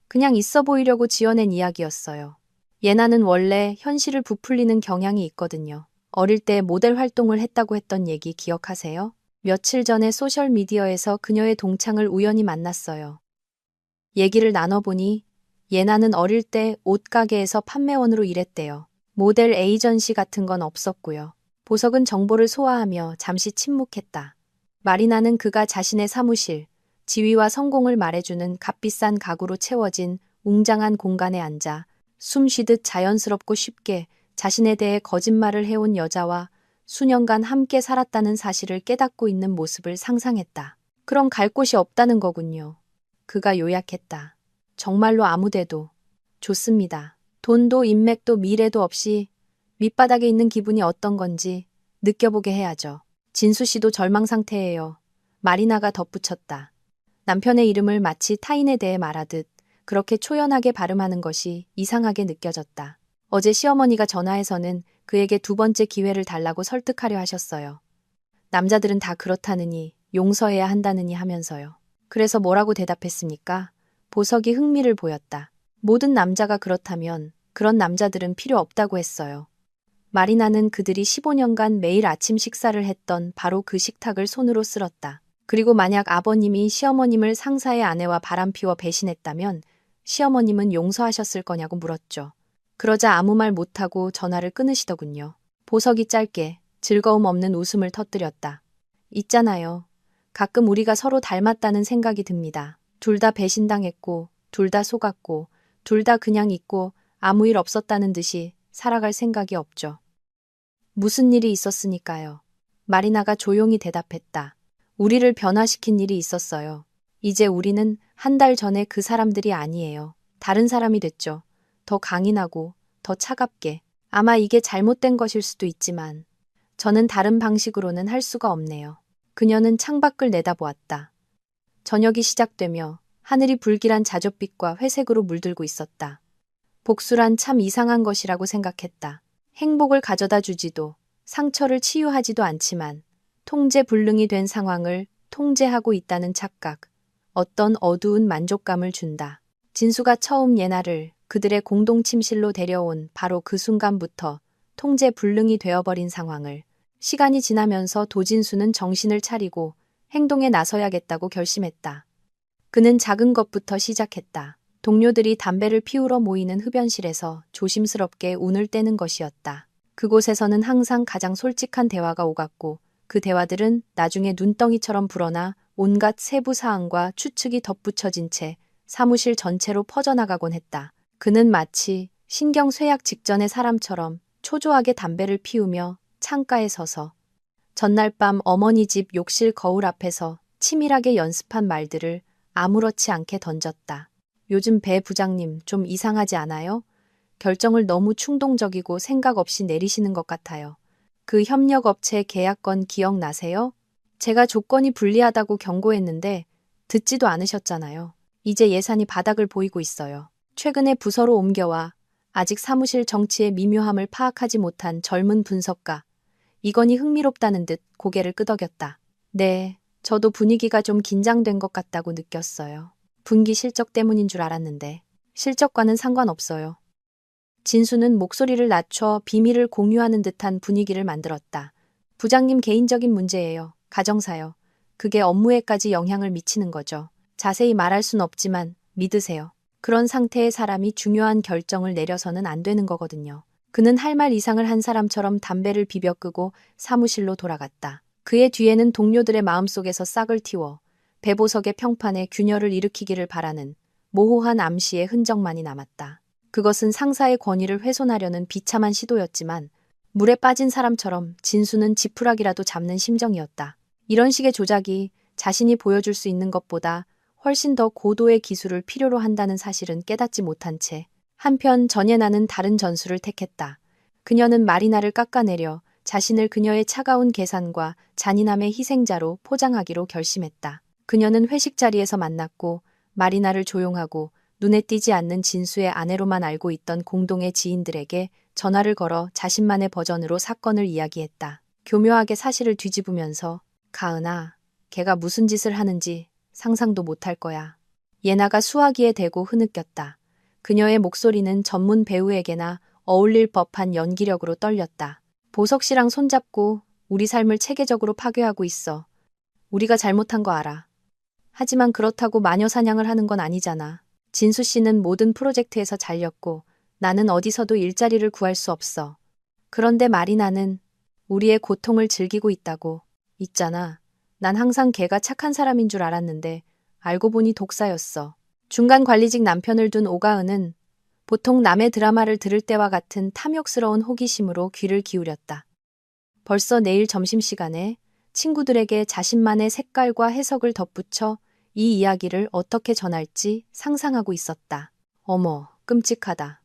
그냥 있어 보이려고 지어낸 이야기였어요. 예나는 원래 현실을 부풀리는 경향이 있거든요. 어릴 때 모델 활동을 했다고 했던 얘기 기억하세요? 며칠 전에 소셜미디어에서 그녀의 동창을 우연히 만났어요. 얘기를 나눠보니 예나는 어릴 때 옷가게에서 판매원으로 일했대요. 모델 에이전시 같은 건 없었고요. 보석은 정보를 소화하며 잠시 침묵했다. 마리나는 그가 자신의 사무실, 지위와 성공을 말해주는 값비싼 가구로 채워진 웅장한 공간에 앉아 숨 쉬듯 자연스럽고 쉽게 자신에 대해 거짓말을 해온 여자와 수년간 함께 살았다는 사실을 깨닫고 있는 모습을 상상했다. 그럼 갈 곳이 없다는 거군요. 그가 요약했다. 정말로 아무데도. 좋습니다. 돈도 인맥도 미래도 없이 밑바닥에 있는 기분이 어떤 건지 느껴보게 해야죠. 진수 씨도 절망 상태예요. 마리나가 덧붙였다. 남편의 이름을 마치 타인에 대해 말하듯 그렇게 초연하게 발음하는 것이 이상하게 느껴졌다. 어제 시어머니가 전화해서는 그에게 두 번째 기회를 달라고 설득하려 하셨어요. 남자들은 다 그렇다느니 용서해야 한다느니 하면서요. 그래서 뭐라고 대답했습니까? 보석이 흥미를 보였다. 모든 남자가 그렇다면 그런 남자들은 필요 없다고 했어요. 마리나는 그들이 15년간 매일 아침 식사를 했던 바로 그 식탁을 손으로 쓸었다. 그리고 만약 아버님이 시어머님을 상사의 아내와 바람피워 배신했다면 시어머님은 용서하셨을 거냐고 물었죠. 그러자 아무 말 못하고 전화를 끊으시더군요. 보석이 짧게 즐거움 없는 웃음을 터뜨렸다. 있잖아요. 가끔 우리가 서로 닮았다는 생각이 듭니다. 둘 다 배신당했고, 둘 다 속았고, 둘 다 그냥 있고 아무 일 없었다는 듯이 살아갈 생각이 없죠. 무슨 일이 있었으니까요. 마리나가 조용히 대답했다. 우리를 변화시킨 일이 있었어요. 이제 우리는 한 달 전에 그 사람들이 아니에요. 다른 사람이 됐죠. 더 강인하고 더 차갑게. 아마 이게 잘못된 것일 수도 있지만 저는 다른 방식으로는 할 수가 없네요. 그녀는 창밖을 내다보았다. 저녁이 시작되며 하늘이 불길한 자줏빛과 회색으로 물들고 있었다. 복수란 참 이상한 것이라고 생각했다. 행복을 가져다 주지도 상처를 치유하지도 않지만 통제불능이 된 상황을 통제하고 있다는 착각, 어떤 어두운 만족감을 준다. 진수가 처음 예나를 그들의 공동 침실로 데려온 바로 그 순간부터 통제불능이 되어버린 상황을 시간이 지나면서 도진수는 정신을 차리고 행동에 나서야겠다고 결심했다. 그는 작은 것부터 시작했다. 동료들이 담배를 피우러 모이는 흡연실에서 조심스럽게 운을 떼는 것이었다. 그곳에서는 항상 가장 솔직한 대화가 오갔고 그 대화들은 나중에 눈덩이처럼 불어나 온갖 세부 사항과 추측이 덧붙여진 채 사무실 전체로 퍼져나가곤 했다. 그는 마치 신경쇠약 직전의 사람처럼 초조하게 담배를 피우며 창가에 서서 전날 밤 어머니 집 욕실 거울 앞에서 치밀하게 연습한 말들을 아무렇지 않게 던졌다. 요즘 배 부장님 좀 이상하지 않아요? 결정을 너무 충동적이고 생각 없이 내리시는 것 같아요. 그 협력업체 계약건 기억나세요? 제가 조건이 불리하다고 경고했는데 듣지도 않으셨잖아요. 이제 예산이 바닥을 보이고 있어요. 최근에 부서로 옮겨와 아직 사무실 정치의 미묘함을 파악하지 못한 젊은 분석가 이건이 흥미롭다는 듯 고개를 끄덕였다. 네, 저도 분위기가 좀 긴장된 것 같다고 느꼈어요. 분기 실적 때문인 줄 알았는데 실적과는 상관없어요. 진수는 목소리를 낮춰 비밀을 공유하는 듯한 분위기를 만들었다. 부장님 개인적인 문제예요. 가정사요. 그게 업무에까지 영향을 미치는 거죠. 자세히 말할 순 없지만 믿으세요. 그런 상태의 사람이 중요한 결정을 내려서는 안 되는 거거든요. 그는 할 말 이상을 한 사람처럼 담배를 비벼 끄고 사무실로 돌아갔다. 그의 뒤에는 동료들의 마음속에서 싹을 틔워 배보석의 평판에 균열을 일으키기를 바라는 모호한 암시의 흔적만이 남았다. 그것은 상사의 권위를 훼손하려는 비참한 시도였지만 물에 빠진 사람처럼 진수는 지푸라기라도 잡는 심정이었다. 이런 식의 조작이 자신이 보여줄 수 있는 것보다 훨씬 더 고도의 기술을 필요로 한다는 사실은 깨닫지 못한 채 한편 전예나는 다른 전술을 택했다. 그녀는 마리나를 깎아내려 자신을 그녀의 차가운 계산과 잔인함의 희생자로 포장하기로 결심했다. 그녀는 회식 자리에서 만났고 마리나를 조용하고 눈에 띄지 않는 진수의 아내로만 알고 있던 공동의 지인들에게 전화를 걸어 자신만의 버전으로 사건을 이야기했다. 교묘하게 사실을 뒤집으면서 가은아, 걔가 무슨 짓을 하는지 상상도 못할 거야. 예나가 수화기에 대고 흐느꼈다. 그녀의 목소리는 전문 배우에게나 어울릴 법한 연기력으로 떨렸다. 보석 씨랑 손잡고 우리 삶을 체계적으로 파괴하고 있어. 우리가 잘못한 거 알아. 하지만 그렇다고 마녀 사냥을 하는 건 아니잖아. 진수 씨는 모든 프로젝트에서 잘렸고 나는 어디서도 일자리를 구할 수 없어. 그런데 마리나는 우리의 고통을 즐기고 있다고. 있잖아. 난 항상 걔가 착한 사람인 줄 알았는데 알고 보니 독사였어. 중간 관리직 남편을 둔 오가은은 보통 남의 드라마를 들을 때와 같은 탐욕스러운 호기심으로 귀를 기울였다. 벌써 내일 점심시간에 친구들에게 자신만의 색깔과 해석을 덧붙여 이 이야기를 어떻게 전할지 상상하고 있었다. 어머, 끔찍하다.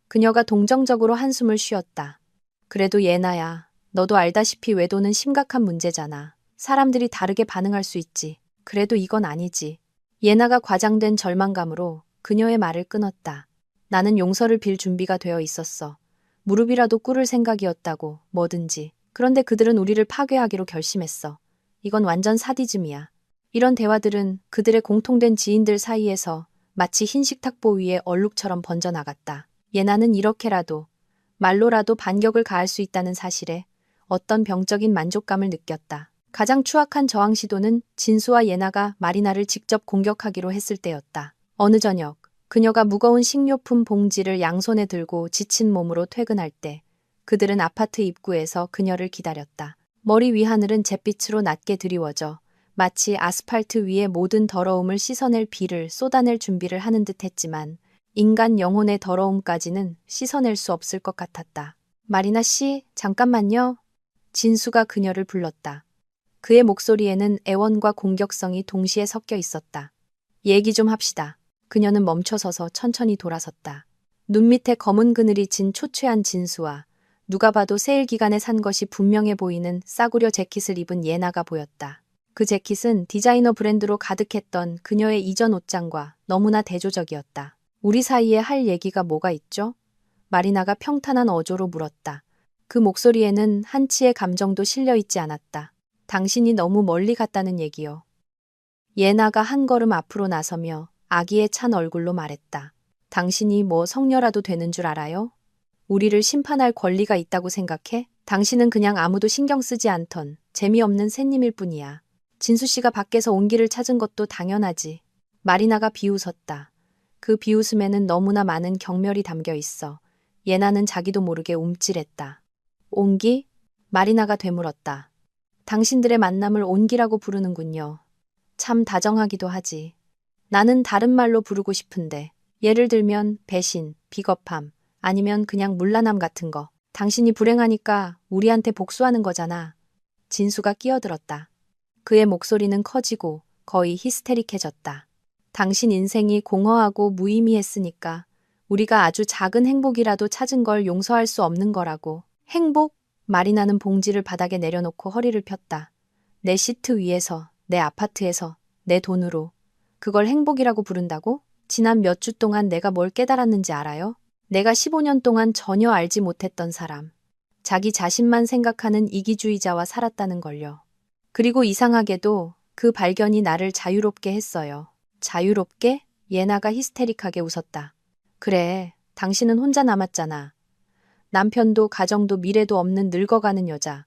그녀가 동정적으로 한숨을 쉬었다. 그래도 예나야, 너도 알다시피 외도는 심각한 문제잖아. 사람들이 다르게 반응할 수 있지. 그래도 이건 아니지. 예나가 과장된 절망감으로 그녀의 말을 끊었다. 나는 용서를 빌 준비가 되어 있었어. 무릎이라도 꿇을 생각이었다고, 뭐든지. 그런데 그들은 우리를 파괴하기로 결심했어. 이건 완전 사디즘이야. 이런 대화들은 그들의 공통된 지인들 사이에서 마치 흰 식탁보 위에 얼룩처럼 번져나갔다. 예나는 이렇게라도, 말로라도 반격을 가할 수 있다는 사실에 어떤 병적인 만족감을 느꼈다. 가장 추악한 저항 시도는 진수와 예나가 마리나를 직접 공격하기로 했을 때였다. 어느 저녁, 그녀가 무거운 식료품 봉지를 양손에 들고 지친 몸으로 퇴근할 때 그들은 아파트 입구에서 그녀를 기다렸다. 머리 위하늘은 잿빛으로 낮게 드리워져 마치 아스팔트 위에 모든 더러움을 씻어낼 비를 쏟아낼 준비를 하는 듯 했지만 인간 영혼의 더러움까지는 씻어낼 수 없을 것 같았다. 마리나 씨, 잠깐만요. 진수가 그녀를 불렀다. 그의 목소리에는 애원과 공격성이 동시에 섞여 있었다. 얘기 좀 합시다. 그녀는 멈춰서서 천천히 돌아섰다. 눈 밑에 검은 그늘이 진 초췌한 진수와 누가 봐도 세일 기간에 산 것이 분명해 보이는 싸구려 재킷을 입은 예나가 보였다. 그 재킷은 디자이너 브랜드로 가득했던 그녀의 이전 옷장과 너무나 대조적이었다. 우리 사이에 할 얘기가 뭐가 있죠? 마리나가 평탄한 어조로 물었다. 그 목소리에는 한치의 감정도 실려 있지 않았다. 당신이 너무 멀리 갔다는 얘기요. 예나가 한 걸음 앞으로 나서며 아기에 찬 얼굴로 말했다. 당신이 뭐 성녀라도 되는 줄 알아요? 우리를 심판할 권리가 있다고 생각해? 당신은 그냥 아무도 신경 쓰지 않던 재미없는 새님일 뿐이야. 진수 씨가 밖에서 온기를 찾은 것도 당연하지. 마리나가 비웃었다. 그 비웃음에는 너무나 많은 경멸이 담겨 있어. 예나는 자기도 모르게 움찔했다. 온기? 마리나가 되물었다. 당신들의 만남을 온기라고 부르는군요. 참 다정하기도 하지. 나는 다른 말로 부르고 싶은데, 예를 들면 배신, 비겁함, 아니면 그냥 문란함 같은 거. 당신이 불행하니까 우리한테 복수하는 거잖아. 진수가 끼어들었다. 그의 목소리는 커지고 거의 히스테릭해졌다. 당신 인생이 공허하고 무의미했으니까 우리가 아주 작은 행복이라도 찾은 걸 용서할 수 없는 거라고. 행복? 마리나는 봉지를 바닥에 내려놓고 허리를 폈다. 내 시트 위에서, 내 아파트에서, 내 돈으로. 그걸 행복이라고 부른다고? 지난 몇 주 동안 내가 뭘 깨달았는지 알아요? 내가 15년 동안 전혀 알지 못했던 사람. 자기 자신만 생각하는 이기주의자와 살았다는 걸요. 그리고 이상하게도 그 발견이 나를 자유롭게 했어요. 자유롭게? 예나가 히스테릭하게 웃었다. 그래, 당신은 혼자 남았잖아. 남편도 가정도 미래도 없는 늙어가는 여자.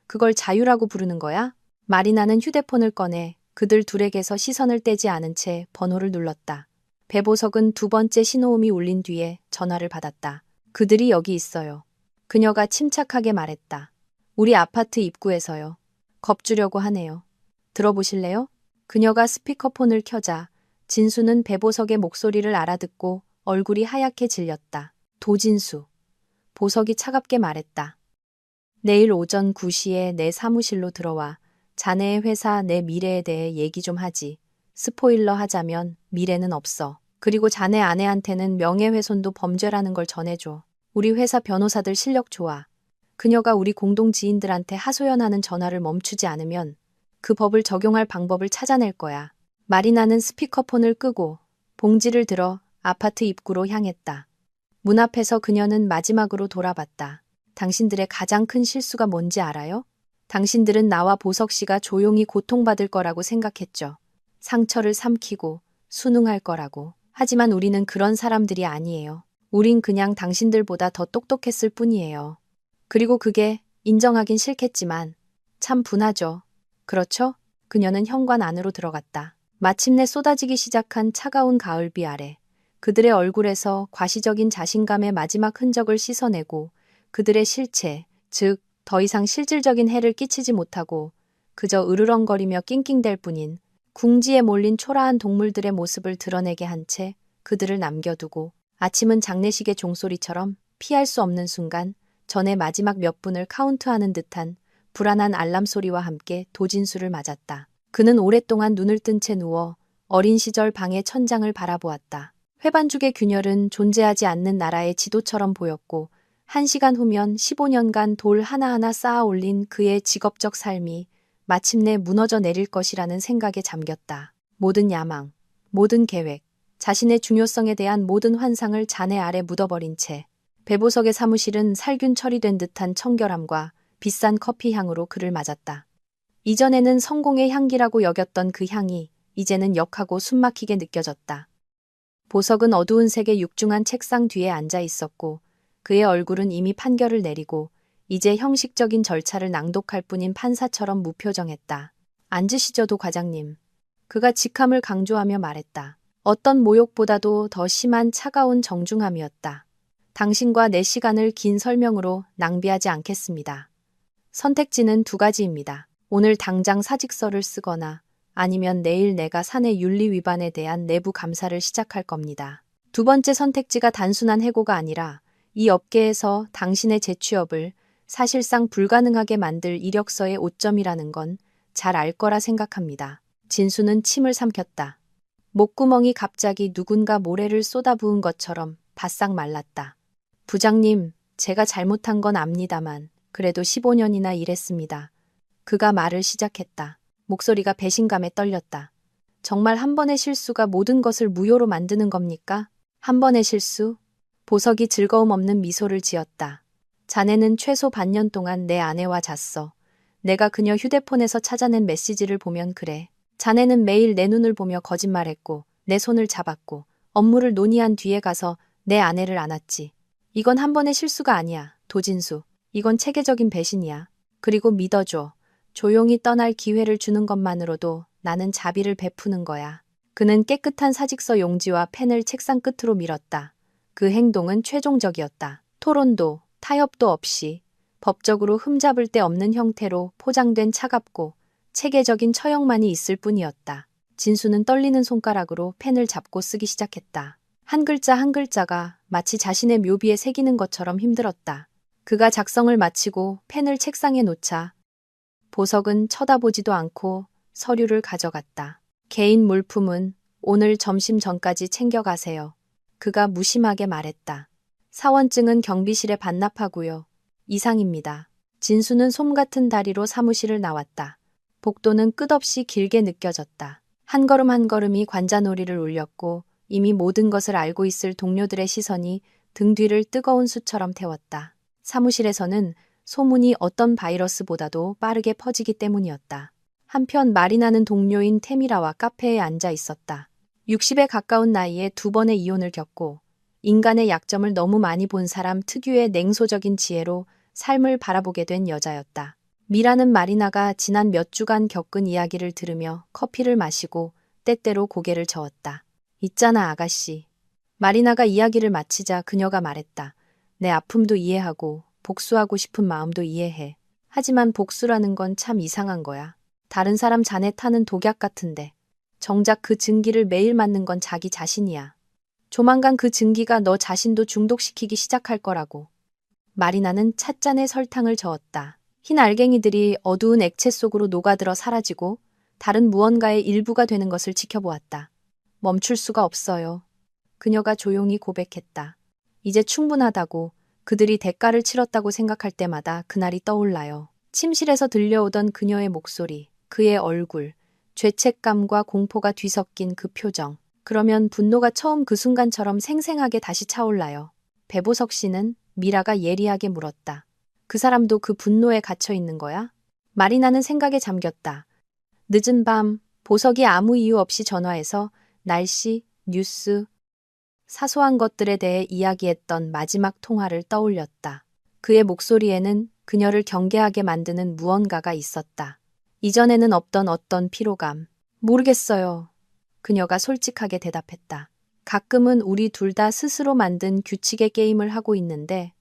그걸 자유라고 부르는 거야? 마리나는 휴대폰을 꺼내 그들 둘에게서 시선을 떼지 않은 채 번호를 눌렀다. 배보석은 두 번째 신호음이 울린 뒤에 전화를 받았다. 그들이 여기 있어요. 그녀가 침착하게 말했다. 우리 아파트 입구에서요. 겁주려고 하네요. 들어보실래요? 그녀가 스피커폰을 켜자 진수는 배보석의 목소리를 알아듣고 얼굴이 하얗게 질렸다. 도진수. 보석이 차갑게 말했다. 내일 오전 9시에 내 사무실로 들어와 자네의 회사 내 미래에 대해 얘기 좀 하지. 스포일러 하자면 미래는 없어. 그리고 자네 아내한테는 명예훼손도 범죄라는 걸 전해줘. 우리 회사 변호사들 실력 좋아. 그녀가 우리 공동 지인들한테 하소연하는 전화를 멈추지 않으면 그 법을 적용할 방법을 찾아낼 거야. 마리나는 스피커폰을 끄고 봉지를 들어 아파트 입구로 향했다. 문 앞에서 그녀는 마지막으로 돌아봤다. 당신들의 가장 큰 실수가 뭔지 알아요? 당신들은 나와 보석 씨가 조용히 고통받을 거라고 생각했죠. 상처를 삼키고 순응할 거라고. 하지만 우리는 그런 사람들이 아니에요. 우린 그냥 당신들보다 더 똑똑했을 뿐이에요. 그리고 그게 인정하긴 싫겠지만 참 분하죠. 그렇죠? 그녀는 현관 안으로 들어갔다. 마침내 쏟아지기 시작한 차가운 가을비 아래 그들의 얼굴에서 과시적인 자신감의 마지막 흔적을 씻어내고 그들의 실체, 즉 더 이상 실질적인 해를 끼치지 못하고 그저 으르렁거리며 낑낑댈 뿐인 궁지에 몰린 초라한 동물들의 모습을 드러내게 한 채 그들을 남겨두고 아침은 장례식의 종소리처럼 피할 수 없는 순간 전의 마지막 몇 분을 카운트하는 듯한 불안한 알람 소리와 함께 도진수를 맞았다. 그는 오랫동안 눈을 뜬 채 누워 어린 시절 방의 천장을 바라보았다. 회반죽의 균열은 존재하지 않는 나라의 지도처럼 보였고 1시간 후면 15년간 돌 하나하나 쌓아 올린 그의 직업적 삶이 마침내 무너져 내릴 것이라는 생각에 잠겼다. 모든 야망, 모든 계획, 자신의 중요성에 대한 모든 환상을 잔해 아래 묻어버린 채 배보석의 사무실은 살균 처리된 듯한 청결함과 비싼 커피 향으로 그를 맞았다. 이전에는 성공의 향기라고 여겼던 그 향이 이제는 역하고 숨막히게 느껴졌다. 보석은 어두운 색의 육중한 책상 뒤에 앉아 있었고 그의 얼굴은 이미 판결을 내리고 이제 형식적인 절차를 낭독할 뿐인 판사처럼 무표정했다. 앉으시죠, 도 과장님. 그가 직함을 강조하며 말했다. 어떤 모욕보다도 더 심한 차가운 정중함이었다. 당신과 내 시간을 긴 설명으로 낭비하지 않겠습니다. 선택지는 두 가지입니다. 오늘 당장 사직서를 쓰거나 아니면 내일 내가 사내 윤리 위반에 대한 내부 감사를 시작할 겁니다. 두 번째 선택지가 단순한 해고가 아니라 이 업계에서 당신의 재취업을 사실상 불가능하게 만들 이력서의 오점이라는 건 잘 알 거라 생각합니다. 진수는 침을 삼켰다. 목구멍이 갑자기 누군가 모래를 쏟아부은 것처럼 바싹 말랐다. 부장님, 제가 잘못한 건 압니다만 그래도 15년이나 일했습니다. 그가 말을 시작했다. 목소리가 배신감에 떨렸다. 정말 한 번의 실수가 모든 것을 무효로 만드는 겁니까? 한 번의 실수? 보석이 즐거움 없는 미소를 지었다. 자네는 최소 반년 동안 내 아내와 잤어. 내가 그녀 휴대폰에서 찾아낸 메시지를 보면 그래. 자네는 매일 내 눈을 보며 거짓말했고 내 손을 잡았고 업무를 논의한 뒤에 가서 내 아내를 안았지. 이건 한 번의 실수가 아니야, 도진수. 이건 체계적인 배신이야. 그리고 믿어줘. 조용히 떠날 기회를 주는 것만으로도 나는 자비를 베푸는 거야. 그는 깨끗한 사직서 용지와 펜을 책상 끝으로 밀었다. 그 행동은 최종적이었다. 토론도 타협도 없이 법적으로 흠잡을 데 없는 형태로 포장된 차갑고 체계적인 처형만이 있을 뿐이었다. 진수는 떨리는 손가락으로 펜을 잡고 쓰기 시작했다. 한 글자 한 글자가 마치 자신의 묘비에 새기는 것처럼 힘들었다. 그가 작성을 마치고 펜을 책상에 놓자 보석은 쳐다보지도 않고 서류를 가져갔다. 개인 물품은 오늘 점심 전까지 챙겨가세요. 그가 무심하게 말했다. 사원증은 경비실에 반납하고요. 이상입니다. 진수는 솜 같은 다리로 사무실을 나왔다. 복도는 끝없이 길게 느껴졌다. 한 걸음 한 걸음이 관자놀이를 울렸고 이미 모든 것을 알고 있을 동료들의 시선이 등 뒤를 뜨거운 수처럼 태웠다. 사무실에서는 소문이 어떤 바이러스보다도 빠르게 퍼지기 때문이었다. 한편 마리나는 동료인 테미라와 카페에 앉아 있었다. 60에 가까운 나이에 두 번의 이혼을 겪고 인간의 약점을 너무 많이 본 사람 특유의 냉소적인 지혜로 삶을 바라보게 된 여자였다. 미라는 마리나가 지난 몇 주간 겪은 이야기를 들으며 커피를 마시고 때때로 고개를 저었다. 있잖아, 아가씨. 마리나가 이야기를 마치자 그녀가 말했다. 내 아픔도 이해하고 복수하고 싶은 마음도 이해해. 하지만 복수라는 건 참 이상한 거야. 다른 사람 잔에 타는 독약 같은데. 정작 그 증기를 매일 맞는 건 자기 자신이야. 조만간 그 증기가 너 자신도 중독시키기 시작할 거라고. 마리나는 찻잔에 설탕을 저었다. 흰 알갱이들이 어두운 액체 속으로 녹아들어 사라지고 다른 무언가의 일부가 되는 것을 지켜보았다. 멈출 수가 없어요. 그녀가 조용히 고백했다. 이제 충분하다고, 그들이 대가를 치렀다고 생각할 때마다 그날이 떠올라요. 침실에서 들려오던 그녀의 목소리, 그의 얼굴, 죄책감과 공포가 뒤섞인 그 표정. 그러면 분노가 처음 그 순간처럼 생생하게 다시 차올라요. 배보석 씨는 미라가 예리하게 물었다. 그 사람도 그 분노에 갇혀 있는 거야? 마리나는 생각에 잠겼다. 늦은 밤, 보석이 아무 이유 없이 전화해서 날씨, 뉴스, 사소한 것들에 대해 이야기했던 마지막 통화를 떠올렸다. 그의 목소리에는 그녀를 경계하게 만드는 무언가가 있었다. 이전에는 없던 어떤 피로감. 모르겠어요. 그녀가 솔직하게 대답했다. 가끔은 우리 둘 다 스스로 만든 규칙의 게임을 하고 있는데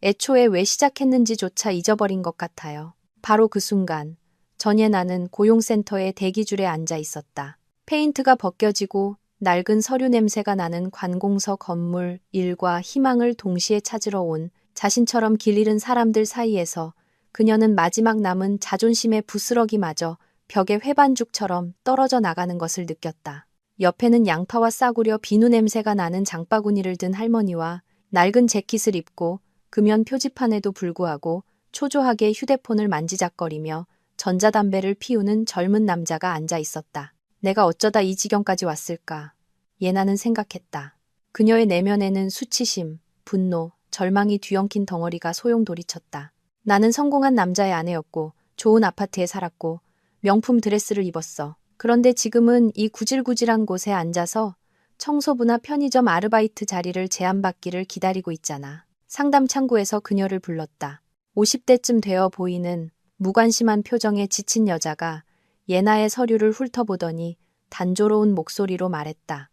애초에 왜 시작했는지조차 잊어버린 것 같아요. 바로 그 순간 전예나는 고용센터의 대기줄에 앉아 있었다. 페인트가 벗겨지고 낡은 서류 냄새가 나는 관공서 건물, 일과 희망을 동시에 찾으러 온 자신처럼 길 잃은 사람들 사이에서 그녀는 마지막 남은 자존심의 부스러기마저 벽의 회반죽처럼 떨어져 나가는 것을 느꼈다. 옆에는 양파와 싸구려 비누 냄새가 나는 장바구니를 든 할머니와 낡은 재킷을 입고 금연 표지판에도 불구하고 초조하게 휴대폰을 만지작거리며 전자담배를 피우는 젊은 남자가 앉아 있었다. 내가 어쩌다 이 지경까지 왔을까? 예나는 생각했다. 그녀의 내면에는 수치심, 분노, 절망이 뒤엉킨 덩어리가 소용돌이쳤다. 나는 성공한 남자의 아내였고 좋은 아파트에 살았고 명품 드레스를 입었어. 그런데 지금은 이 구질구질한 곳에 앉아서 청소부나 편의점 아르바이트 자리를 제안받기를 기다리고 있잖아. 상담 창구에서 그녀를 불렀다. 50대쯤 되어 보이는 무관심한 표정의 지친 여자가 예나의 서류를 훑어보더니 단조로운 목소리로 말했다.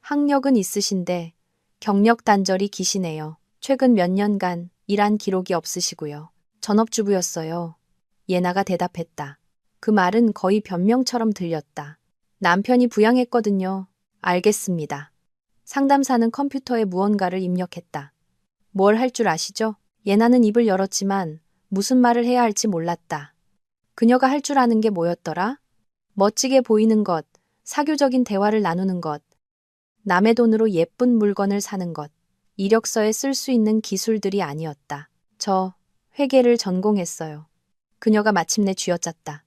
학력은 있으신데 경력 단절이 기시네요. 최근 몇 년간 일한 기록이 없으시고요. 전업주부였어요. 예나가 대답했다. 그 말은 거의 변명처럼 들렸다. 남편이 부양했거든요. 알겠습니다. 상담사는 컴퓨터에 무언가를 입력했다. 뭘 할 줄 아시죠? 예나는 입을 열었지만 무슨 말을 해야 할지 몰랐다. 그녀가 할 줄 아는 게 뭐였더라? 멋지게 보이는 것, 사교적인 대화를 나누는 것, 남의 돈으로 예쁜 물건을 사는 것, 이력서에 쓸 수 있는 기술들이 아니었다. 저 회계를 전공했어요. 그녀가 마침내 쥐어짰다.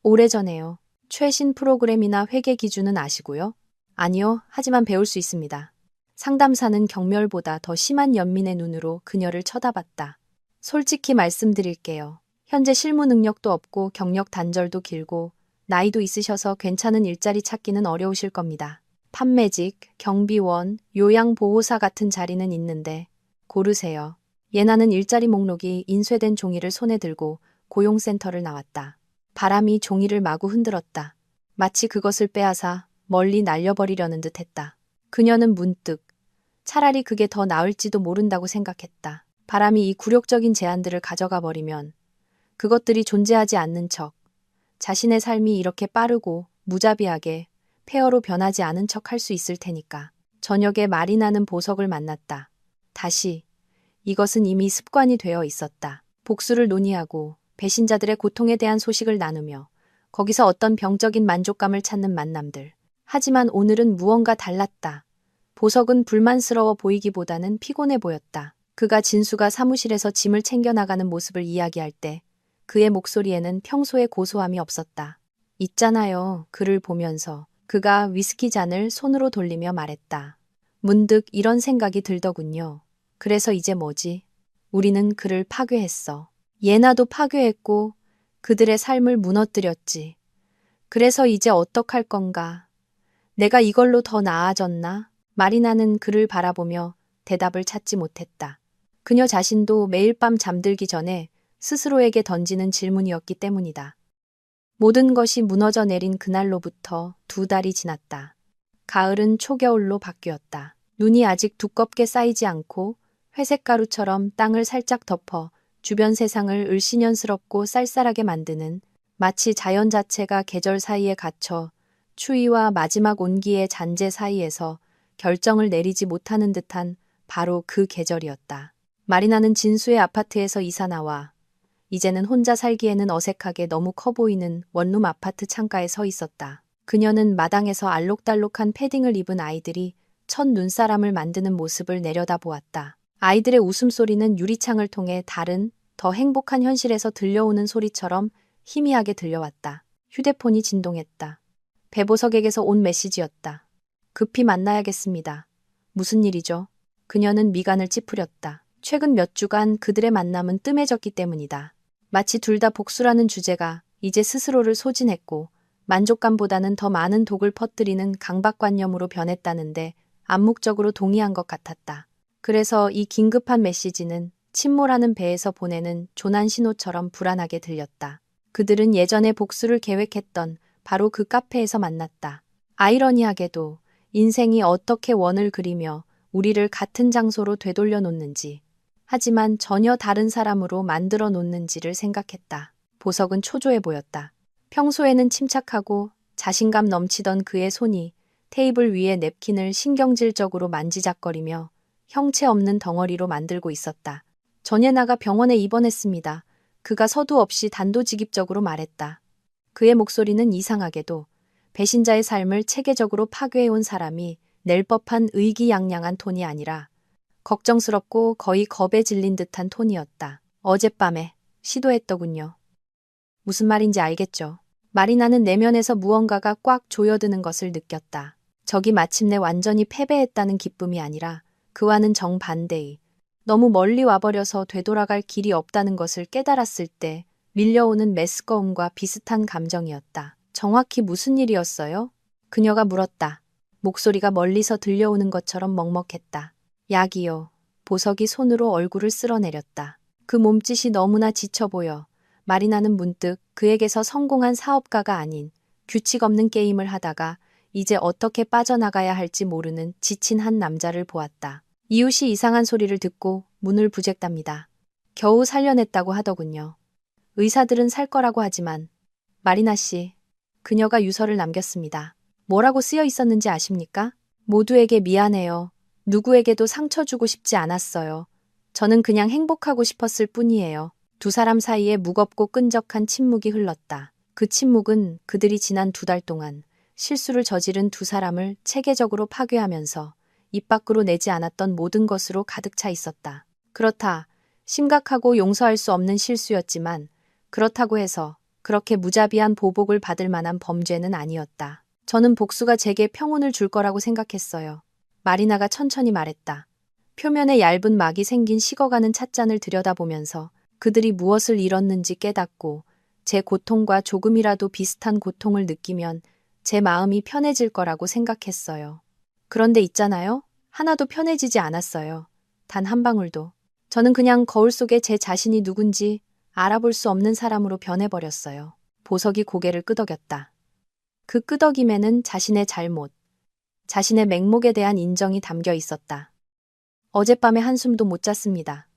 오래전에요. 최신 프로그램이나 회계 기준은 아시고요? 아니요, 하지만 배울 수 있습니다. 상담사는 경멸보다 더 심한 연민의 눈으로 그녀를 쳐다봤다. 솔직히 말씀드릴게요. 현재 실무 능력도 없고 경력 단절도 길고 나이도 있으셔서 괜찮은 일자리 찾기는 어려우실 겁니다. 판매직, 경비원, 요양보호사 같은 자리는 있는데 고르세요. 예나는 일자리 목록이 인쇄된 종이를 손에 들고 고용센터를 나왔다. 바람이 종이를 마구 흔들었다. 마치 그것을 빼앗아 멀리 날려버리려는 듯 했다. 그녀는 문득 차라리 그게 더 나을지도 모른다고 생각했다. 바람이 이 굴욕적인 제안들을 가져가 버리면 그것들이 존재하지 않는 척, 자신의 삶이 이렇게 빠르고 무자비하게 폐허로 변하지 않은 척 할 수 있을 테니까. 저녁에 마리나는 보석을 만났다. 다시. 이것은 이미 습관이 되어 있었다. 복수를 논의하고 배신자들의 고통에 대한 소식을 나누며 거기서 어떤 병적인 만족감을 찾는 만남들. 하지만 오늘은 무언가 달랐다. 보석은 불만스러워 보이기보다는 피곤해 보였다. 그가 진수가 사무실에서 짐을 챙겨나가는 모습을 이야기할 때 그의 목소리에는 평소의 고소함이 없었다. 있잖아요. 그를 보면서 그가 위스키 잔을 손으로 돌리며 말했다. 문득 이런 생각이 들더군요. 그래서 이제 뭐지? 우리는 그를 파괴했어. 예나도 파괴했고 그들의 삶을 무너뜨렸지. 그래서 이제 어떡할 건가? 내가 이걸로 더 나아졌나? 마리나는 그를 바라보며 대답을 찾지 못했다. 그녀 자신도 매일 밤 잠들기 전에 스스로에게 던지는 질문이었기 때문이다. 모든 것이 무너져 내린 그날로부터 2달이 지났다. 가을은 초겨울로 바뀌었다. 눈이 아직 두껍게 쌓이지 않고 회색 가루처럼 땅을 살짝 덮어 주변 세상을 을씨년스럽고 쌀쌀하게 만드는 마치 자연 자체가 계절 사이에 갇혀 추위와 마지막 온기의 잔재 사이에서 결정을 내리지 못하는 듯한 바로 그 계절이었다. 마리나는 진수의 아파트에서 이사 나와 이제는 혼자 살기에는 어색하게 너무 커 보이는 원룸 아파트 창가에 서 있었다. 그녀는 마당에서 알록달록한 패딩을 입은 아이들이 첫 눈사람을 만드는 모습을 내려다보았다. 아이들의 웃음소리는 유리창을 통해 다른, 더 행복한 현실에서 들려오는 소리처럼 희미하게 들려왔다. 휴대폰이 진동했다. 배보석에게서 온 메시지였다. 급히 만나야겠습니다. 무슨 일이죠? 그녀는 미간을 찌푸렸다. 최근 몇 주간 그들의 만남은 뜸해졌기 때문이다. 마치 둘 다 복수라는 주제가 이제 스스로를 소진했고 만족감보다는 더 많은 독을 퍼뜨리는 강박관념으로 변했다는데 암묵적으로 동의한 것 같았다. 그래서 이 긴급한 메시지는 침몰하는 배에서 보내는 조난 신호처럼 불안하게 들렸다. 그들은 예전에 복수를 계획했던 바로 그 카페에서 만났다. 아이러니하게도 인생이 어떻게 원을 그리며 우리를 같은 장소로 되돌려 놓는지, 하지만 전혀 다른 사람으로 만들어 놓는지를 생각했다. 보석은 초조해 보였다. 평소에는 침착하고 자신감 넘치던 그의 손이 테이블 위의 냅킨을 신경질적으로 만지작거리며 형체 없는 덩어리로 만들고 있었다. 전에 나가 병원에 입원했습니다. 그가 서두 없이 단도직입적으로 말했다. 그의 목소리는 이상하게도 배신자의 삶을 체계적으로 파괴해온 사람이 낼 법한 의기양양한 톤이 아니라 걱정스럽고 거의 겁에 질린 듯한 톤이었다. 어젯밤에 시도했더군요. 무슨 말인지 알겠죠? 마리나는 내면에서 무언가가 꽉 조여드는 것을 느꼈다. 적이 마침내 완전히 패배했다는 기쁨이 아니라 그와는 정반대의 너무 멀리 와버려서 되돌아갈 길이 없다는 것을 깨달았을 때 밀려오는 메스꺼움과 비슷한 감정이었다. 정확히 무슨 일이었어요? 그녀가 물었다. 목소리가 멀리서 들려오는 것처럼 먹먹했다. 약이요. 보석이 손으로 얼굴을 쓸어내렸다. 그 몸짓이 너무나 지쳐 보여 마리나는 문득 그에게서 성공한 사업가가 아닌 규칙 없는 게임을 하다가 이제 어떻게 빠져나가야 할지 모르는 지친 한 남자를 보았다. 이웃이 이상한 소리를 듣고 문을 부재답니다. 겨우 살려냈다고 하더군요. 의사들은 살 거라고 하지만 마리나 씨, 그녀가 유서를 남겼습니다. 뭐라고 쓰여 있었는지 아십니까? 모두에게 미안해요. 누구에게도 상처 주고 싶지 않았어요. 저는 그냥 행복하고 싶었을 뿐이에요. 두 사람 사이에 무겁고 끈적한 침묵이 흘렀다. 그 침묵은 그들이 지난 2달 동안 실수를 저지른 두 사람을 체계적으로 파괴하면서 입 밖으로 내지 않았던 모든 것으로 가득 차 있었다. 그렇다. 심각하고 용서할 수 없는 실수였지만 그렇다고 해서 그렇게 무자비한 보복을 받을 만한 범죄는 아니었다. 저는 복수가 제게 평온을 줄 거라고 생각했어요. 마리나가 천천히 말했다. 표면에 얇은 막이 생긴 식어가는 찻잔을 들여다보면서 그들이 무엇을 잃었는지 깨닫고 제 고통과 조금이라도 비슷한 고통을 느끼면 제 마음이 편해질 거라고 생각했어요. 그런데 있잖아요. 하나도 편해지지 않았어요. 단 한 방울도. 저는 그냥 거울 속에 제 자신이 누군지 알아볼 수 없는 사람으로 변해버렸어요. 보석이 고개를 끄덕였다. 그 끄덕임에는 자신의 잘못, 자신의 맹목에 대한 인정이 담겨 있었다. 어젯밤에 한숨도 못 잤습니다.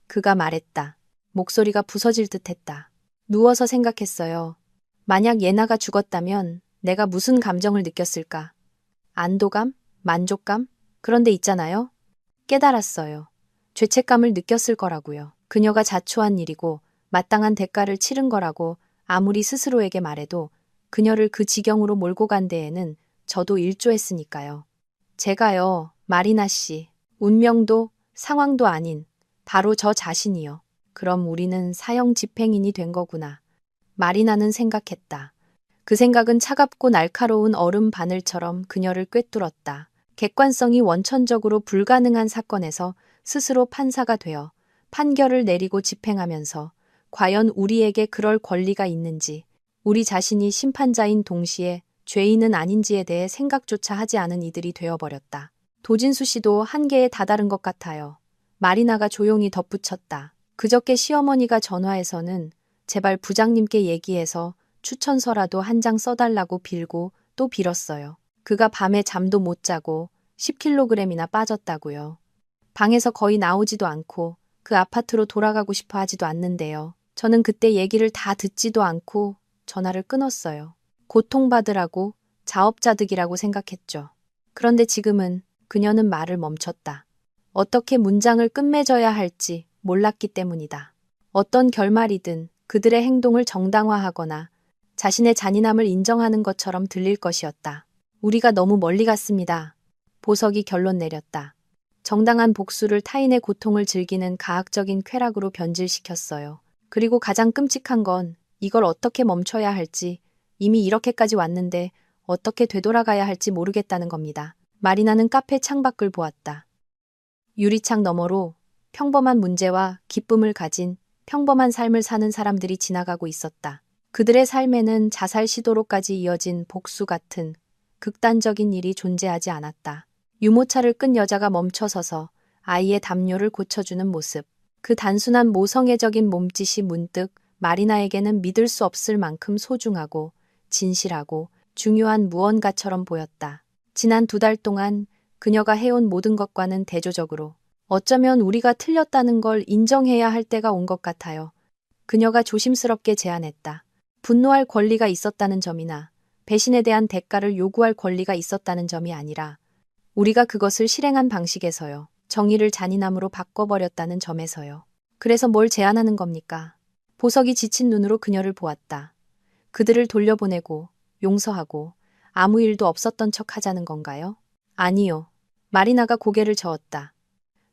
그가 말했다. 목소리가 부서질 듯했다. 누워서 생각했어요. 만약 예나가 죽었다면 내가 무슨 감정을 느꼈을까? 안도감? 만족감? 그런데 있잖아요. 깨달았어요. 죄책감을 느꼈을 거라고요. 그녀가 자초한 일이고 마땅한 대가를 치른 거라고 아무리 스스로에게 말해도 그녀를 그 지경으로 몰고 간 데에는 저도 일조했으니까요. 제가요, 마리나 씨, 운명도 상황도 아닌 바로 저 자신이요. 그럼 우리는 사형 집행인이 된 거구나. 마리나는 생각했다. 그 생각은 차갑고 날카로운 얼음 바늘처럼 그녀를 꿰뚫었다. 객관성이 원천적으로 불가능한 사건에서 스스로 판사가 되어 판결을 내리고 집행하면서 과연 우리에게 그럴 권리가 있는지, 우리 자신이 심판자인 동시에 죄인은 아닌지에 대해 생각조차 하지 않은 이들이 되어버렸다. 도진수 씨도 한계에 다다른 것 같아요. 마리나가 조용히 덧붙였다. 그저께 시어머니가 전화해서는 제발 부장님께 얘기해서 추천서라도 한 장 써달라고 빌고 또 빌었어요. 그가 밤에 잠도 못 자고 10kg이나 빠졌다고요. 방에서 거의 나오지도 않고 그 아파트로 돌아가고 싶어 하지도 않는데요. 저는 그때 얘기를 다 듣지도 않고 전화를 끊었어요. 고통받으라고, 자업자득이라고 생각했죠. 그런데 지금은 그녀는 말을 멈췄다. 어떻게 문장을 끝맺어야 할지 몰랐기 때문이다. 어떤 결말이든 그들의 행동을 정당화하거나 자신의 잔인함을 인정하는 것처럼 들릴 것이었다. 우리가 너무 멀리 갔습니다. 보석이 결론 내렸다. 정당한 복수를 타인의 고통을 즐기는 가학적인 쾌락으로 변질시켰어요. 그리고 가장 끔찍한 건 이걸 어떻게 멈춰야 할지, 이미 이렇게까지 왔는데 어떻게 되돌아가야 할지 모르겠다는 겁니다. 마리나는 카페 창밖을 보았다. 유리창 너머로 평범한 문제와 기쁨을 가진 평범한 삶을 사는 사람들이 지나가고 있었다. 그들의 삶에는 자살 시도로까지 이어진 복수 같은 극단적인 일이 존재하지 않았다. 유모차를 끈 여자가 멈춰서서 아이의 담요를 고쳐주는 모습. 그 단순한 모성애적인 몸짓이 문득 마리나에게는 믿을 수 없을 만큼 소중하고 진실하고 중요한 무언가처럼 보였다. 지난 2달 동안 그녀가 해온 모든 것과는 대조적으로 어쩌면 우리가 틀렸다는 걸 인정해야 할 때가 온 것 같아요. 그녀가 조심스럽게 제안했다. 분노할 권리가 있었다는 점이나 배신에 대한 대가를 요구할 권리가 있었다는 점이 아니라 우리가 그것을 실행한 방식에서요. 정의를 잔인함으로 바꿔버렸다는 점에서요. 그래서 뭘 제안하는 겁니까? 보석이 지친 눈으로 그녀를 보았다. 그들을 돌려보내고 용서하고 아무 일도 없었던 척 하자는 건가요? 아니요. 마리나가 고개를 저었다.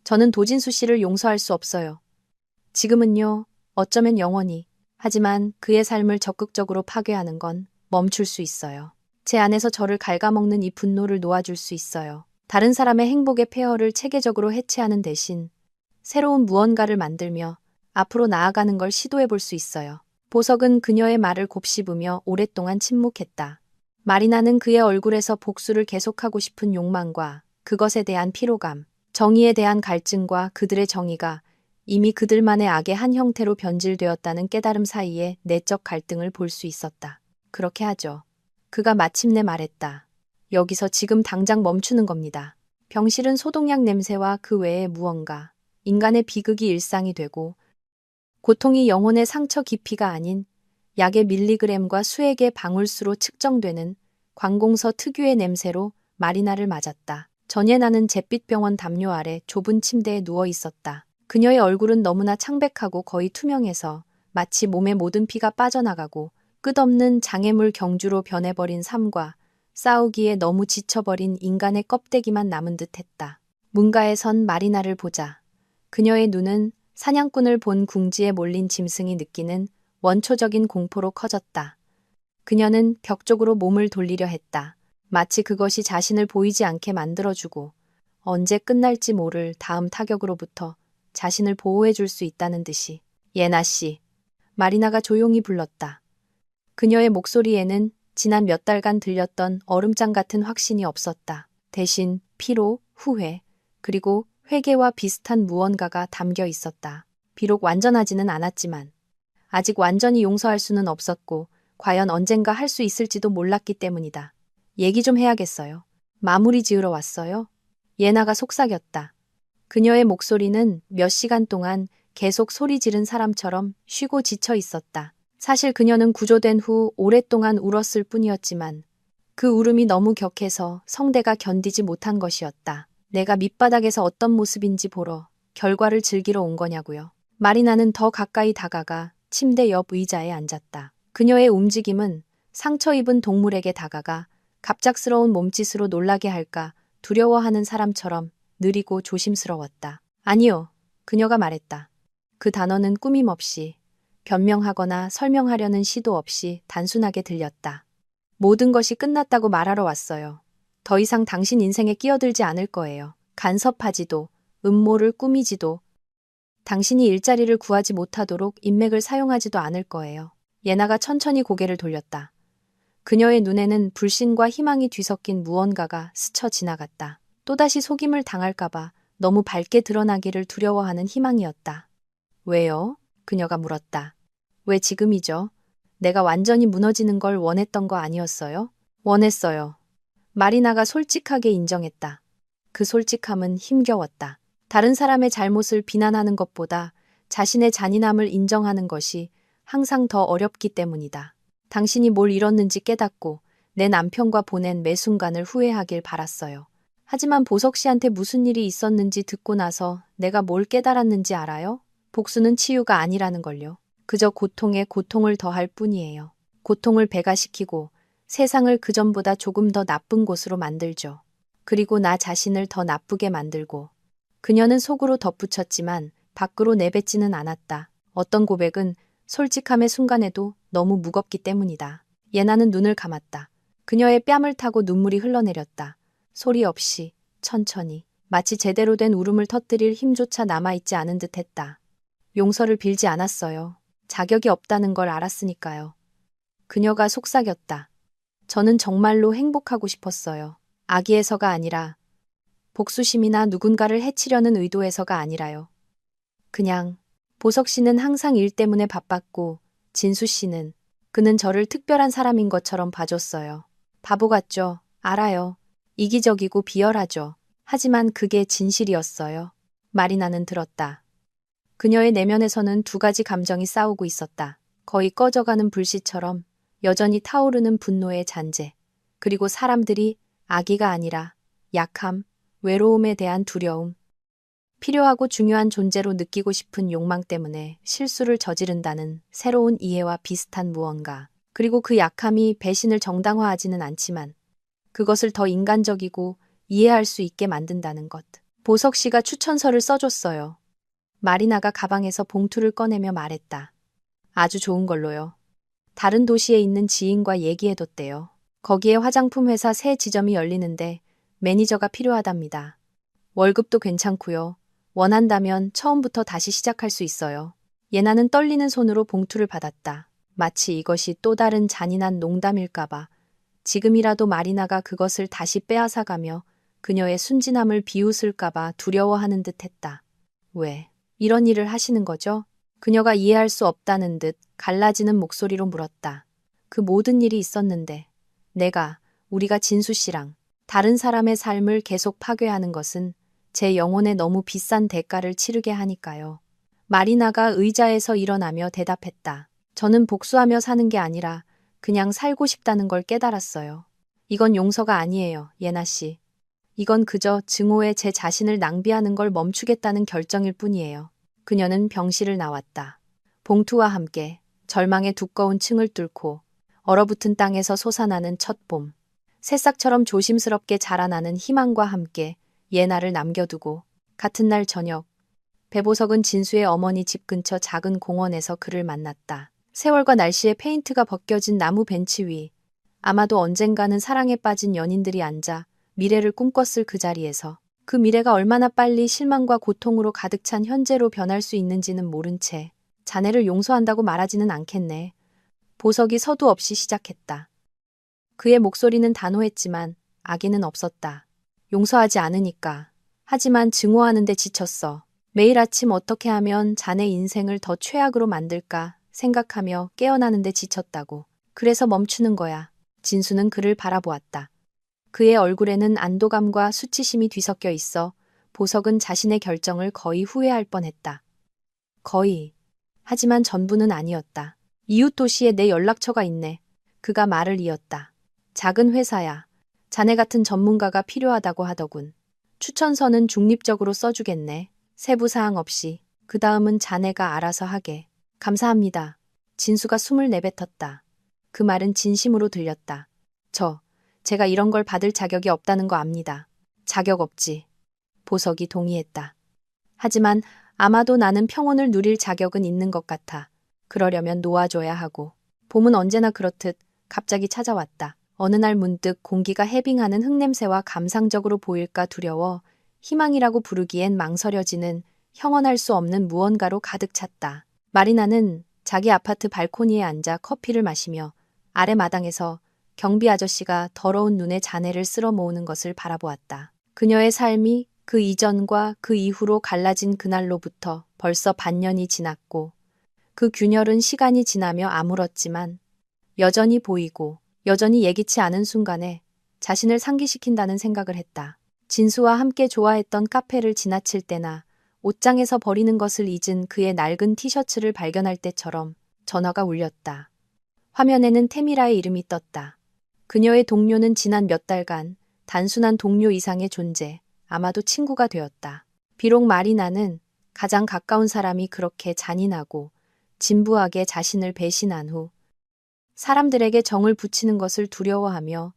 저는 도진수 씨를 용서할 수 없어요. 지금은요. 어쩌면 영원히. 하지만 그의 삶을 적극적으로 파괴하는 건 멈출 수 있어요. 제 안에서 저를 갉아먹는 이 분노를 놓아줄 수 있어요. 다른 사람의 행복의 폐허를 체계적으로 해체하는 대신 새로운 무언가를 만들며 앞으로 나아가는 걸 시도해 볼 수 있어요. 보석은 그녀의 말을 곱씹으며 오랫동안 침묵했다. 마리나는 그의 얼굴에서 복수를 계속하고 싶은 욕망과 그것에 대한 피로감, 정의에 대한 갈증과 그들의 정의가 이미 그들만의 악의 한 형태로 변질되었다는 깨달음 사이에 내적 갈등을 볼 수 있었다. 그렇게 하죠. 그가 마침내 말했다. 여기서 지금 당장 멈추는 겁니다. 병실은 소독약 냄새와 그 외에 무언가, 인간의 비극이 일상이 되고 고통이 영혼의 상처 깊이가 아닌 약의 밀리그램과 수의 개 방울수로 측정되는 관공서 특유의 냄새로 마리나를 맞았다. 전예 나는 잿빛병원 담요 아래 좁은 침대에 누워 있었다. 그녀의 얼굴은 너무나 창백하고 거의 투명해서 마치 몸의 모든 피가 빠져나가고 끝없는 장애물 경주로 변해버린 삶과 싸우기에 너무 지쳐버린 인간의 껍데기만 남은 듯했다. 문가에 선 마리나를 보자. 그녀의 눈은 사냥꾼을 본 궁지에 몰린 짐승이 느끼는 원초적인 공포로 커졌다. 그녀는 벽 쪽으로 몸을 돌리려 했다. 마치 그것이 자신을 보이지 않게 만들어주고 언제 끝날지 모를 다음 타격으로부터 자신을 보호해줄 수 있다는 듯이. 예나 씨. 마리나가 조용히 불렀다. 그녀의 목소리에는 지난 몇 달간 들렸던 얼음장 같은 확신이 없었다. 대신 피로, 후회, 그리고 회개와 비슷한 무언가가 담겨 있었다. 비록 완전하지는 않았지만 아직 완전히 용서할 수는 없었고 과연 언젠가 할 수 있을지도 몰랐기 때문이다. 얘기 좀 해야겠어요. 마무리 지으러 왔어요? 예나가 속삭였다. 그녀의 목소리는 몇 시간 동안 계속 소리 지른 사람처럼 쉬고 지쳐 있었다. 사실 그녀는 구조된 후 오랫동안 울었을 뿐이었지만 그 울음이 너무 격해서 성대가 견디지 못한 것이었다. 내가 밑바닥에서 어떤 모습인지 보러 결과를 즐기러 온 거냐고요. 마리나는 더 가까이 다가가 침대 옆 의자에 앉았다. 그녀의 움직임은 상처 입은 동물에게 다가가 갑작스러운 몸짓으로 놀라게 할까 두려워하는 사람처럼 느리고 조심스러웠다. 아니요. 그녀가 말했다. 그 단어는 꾸밈 없이 변명하거나 설명하려는 시도 없이 단순하게 들렸다. 모든 것이 끝났다고 말하러 왔어요. 더 이상 당신 인생에 끼어들지 않을 거예요. 간섭하지도, 음모를 꾸미지도, 당신이 일자리를 구하지 못하도록 인맥을 사용하지도 않을 거예요. 예나가 천천히 고개를 돌렸다. 그녀의 눈에는 불신과 희망이 뒤섞인 무언가가 스쳐 지나갔다. 또다시 속임을 당할까봐 너무 밝게 드러나기를 두려워하는 희망이었다. 왜요? 그녀가 물었다. 왜 지금이죠? 내가 완전히 무너지는 걸 원했던 거 아니었어요? 원했어요. 마리나가 솔직하게 인정했다. 그 솔직함은 힘겨웠다. 다른 사람의 잘못을 비난하는 것보다 자신의 잔인함을 인정하는 것이 항상 더 어렵기 때문이다. 당신이 뭘 잃었는지 깨닫고 내 남편과 보낸 매 순간을 후회하길 바랐어요. 하지만 보석 씨한테 무슨 일이 있었는지 듣고 나서 내가 뭘 깨달았는지 알아요? 복수는 치유가 아니라는 걸요. 그저 고통에 고통을 더할 뿐이에요. 고통을 배가시키고 세상을 그전보다 조금 더 나쁜 곳으로 만들죠. 그리고 나 자신을 더 나쁘게 만들고. 그녀는 속으로 덧붙였지만 밖으로 내뱉지는 않았다. 어떤 고백은 솔직함의 순간에도 너무 무겁기 때문이다. 예나는 눈을 감았다. 그녀의 뺨을 타고 눈물이 흘러내렸다. 소리 없이, 천천히, 마치 제대로 된 울음을 터뜨릴 힘조차 남아있지 않은 듯 했다. 용서를 빌지 않았어요. 자격이 없다는 걸 알았으니까요. 그녀가 속삭였다. 저는 정말로 행복하고 싶었어요. 악의에서가 아니라, 복수심이나 누군가를 해치려는 의도에서가 아니라요. 그냥, 보석 씨는 항상 일 때문에 바빴고, 진수 씨는, 그는 저를 특별한 사람인 것처럼 봐줬어요. 바보 같죠? 알아요. 이기적이고 비열하죠. 하지만 그게 진실이었어요. 마리나는 들었다. 그녀의 내면에서는 두 가지 감정이 싸우고 있었다. 거의 꺼져가는 불씨처럼 여전히 타오르는 분노의 잔재. 그리고 사람들이 악의가 아니라 약함, 외로움에 대한 두려움. 필요하고 중요한 존재로 느끼고 싶은 욕망 때문에 실수를 저지른다는 새로운 이해와 비슷한 무언가. 그리고 그 약함이 배신을 정당화하지는 않지만 그것을 더 인간적이고 이해할 수 있게 만든다는 것. 보석 씨가 추천서를 써줬어요. 마리나가 가방에서 봉투를 꺼내며 말했다. 아주 좋은 걸로요. 다른 도시에 있는 지인과 얘기해뒀대요. 거기에 화장품 회사 새 지점이 열리는데 매니저가 필요하답니다. 월급도 괜찮고요. 원한다면 처음부터 다시 시작할 수 있어요. 예나는 떨리는 손으로 봉투를 받았다. 마치 이것이 또 다른 잔인한 농담일까봐 지금이라도 마리나가 그것을 다시 빼앗아가며 그녀의 순진함을 비웃을까봐 두려워하는 듯 했다. 왜 이런 일을 하시는 거죠? 그녀가 이해할 수 없다는 듯 갈라지는 목소리로 물었다. 그 모든 일이 있었는데 우리가 진수 씨랑 다른 사람의 삶을 계속 파괴하는 것은 제 영혼에 너무 비싼 대가를 치르게 하니까요. 마리나가 의자에서 일어나며 대답했다. 저는 복수하며 사는 게 아니라 그냥 살고 싶다는 걸 깨달았어요. 이건 용서가 아니에요, 예나 씨. 이건 그저 증오에 제 자신을 낭비하는 걸 멈추겠다는 결정일 뿐이에요. 그녀는 병실을 나왔다. 봉투와 함께 절망의 두꺼운 층을 뚫고 얼어붙은 땅에서 솟아나는 첫 봄. 새싹처럼 조심스럽게 자라나는 희망과 함께 예나를 남겨두고 같은 날 저녁 배보석은 진수의 어머니 집 근처 작은 공원에서 그를 만났다. 세월과 날씨에 페인트가 벗겨진 나무 벤치 위 아마도 언젠가는 사랑에 빠진 연인들이 앉아 미래를 꿈꿨을 그 자리에서 그 미래가 얼마나 빨리 실망과 고통으로 가득 찬 현재로 변할 수 있는지는 모른 채 자네를 용서한다고 말하지는 않겠네. 보석이 서두 없이 시작했다. 그의 목소리는 단호했지만 악의는 없었다. 용서하지 않으니까. 하지만 증오하는 데 지쳤어. 매일 아침 어떻게 하면 자네 인생을 더 최악으로 만들까 생각하며 깨어나는 데 지쳤다고. 그래서 멈추는 거야. 진수는 그를 바라보았다. 그의 얼굴에는 안도감과 수치심이 뒤섞여 있어 보석은 자신의 결정을 거의 후회할 뻔했다. 거의. 하지만 전부는 아니었다. 이웃 도시에 내 연락처가 있네. 그가 말을 이었다. 작은 회사야. 자네 같은 전문가가 필요하다고 하더군. 추천서는 중립적으로 써주겠네. 세부사항 없이. 그 다음은 자네가 알아서 하게. 감사합니다. 진수가 숨을 내뱉었다. 그 말은 진심으로 들렸다. 제가 이런 걸 받을 자격이 없다는 거 압니다. 자격 없지. 보석이 동의했다. 하지만 아마도 나는 평온을 누릴 자격은 있는 것 같아. 그러려면 놓아줘야 하고. 봄은 언제나 그렇듯 갑자기 찾아왔다. 어느 날 문득 공기가 해빙하는 흙냄새와 감상적으로 보일까 두려워 희망이라고 부르기엔 망설여지는 형언할 수 없는 무언가로 가득 찼다. 마리나는 자기 아파트 발코니에 앉아 커피를 마시며 아래 마당에서 경비 아저씨가 더러운 눈에 자네를 쓸어 모으는 것을 바라보았다. 그녀의 삶이 그 이전과 그 이후로 갈라진 그날로부터 벌써 반년이 지났고 그 균열은 시간이 지나며 아물었지만 여전히 보이고 여전히 예기치 않은 순간에 자신을 상기시킨다는 생각을 했다. 진수와 함께 좋아했던 카페를 지나칠 때나 옷장에서 버리는 것을 잊은 그의 낡은 티셔츠를 발견할 때처럼 전화가 울렸다. 화면에는 테미라의 이름이 떴다. 그녀의 동료는 지난 몇 달간 단순한 동료 이상의 존재, 아마도 친구가 되었다. 비록 마리나는 가장 가까운 사람이 그렇게 잔인하고 진부하게 자신을 배신한 후 사람들에게 정을 붙이는 것을 두려워하며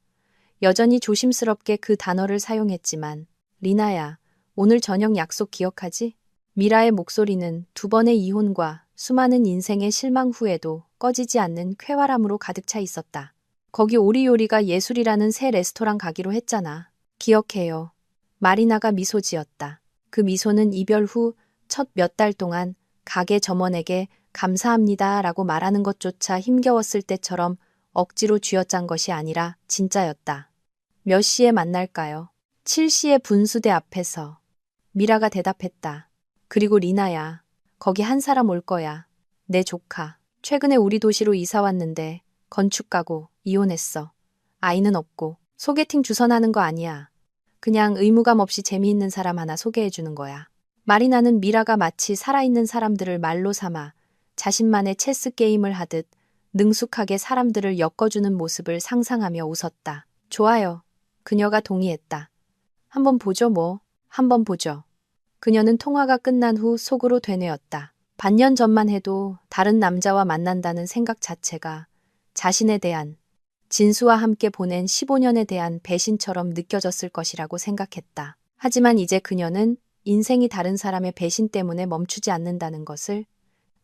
여전히 조심스럽게 그 단어를 사용했지만, 리나야, 오늘 저녁 약속 기억하지? 미라의 목소리는 두 번의 이혼과 수많은 인생의 실망 후에도 꺼지지 않는 쾌활함으로 가득 차 있었다. 거기 오리 요리가 예술이라는 새 레스토랑 가기로 했잖아. 기억해요. 마리나가 미소 지었다. 그 미소는 이별 후 첫 몇 달 동안 가게 점원에게 감사합니다 라고 말하는 것조차 힘겨웠을 때처럼 억지로 쥐어짠 것이 아니라 진짜였다. 몇 시에 만날까요? 7시에 분수대 앞에서. 미라가 대답했다. 그리고 리나야, 거기 한 사람 올 거야. 내 조카. 최근에 우리 도시로 이사 왔는데 건축가고 이혼했어. 아이는 없고. 소개팅 주선하는 거 아니야. 그냥 의무감 없이 재미있는 사람 하나 소개해주는 거야. 마리나는 미라가 마치 살아있는 사람들을 말로 삼아 자신만의 체스 게임을 하듯 능숙하게 사람들을 엮어주는 모습을 상상하며 웃었다. 좋아요. 그녀가 동의했다. 한번 보죠 뭐. 한번 보죠. 그녀는 통화가 끝난 후 속으로 되뇌었다. 반년 전만 해도 다른 남자와 만난다는 생각 자체가 자신에 대한, 진수와 함께 보낸 15년에 대한 배신처럼 느껴졌을 것이라고 생각했다. 하지만 이제 그녀는 인생이 다른 사람의 배신 때문에 멈추지 않는다는 것을,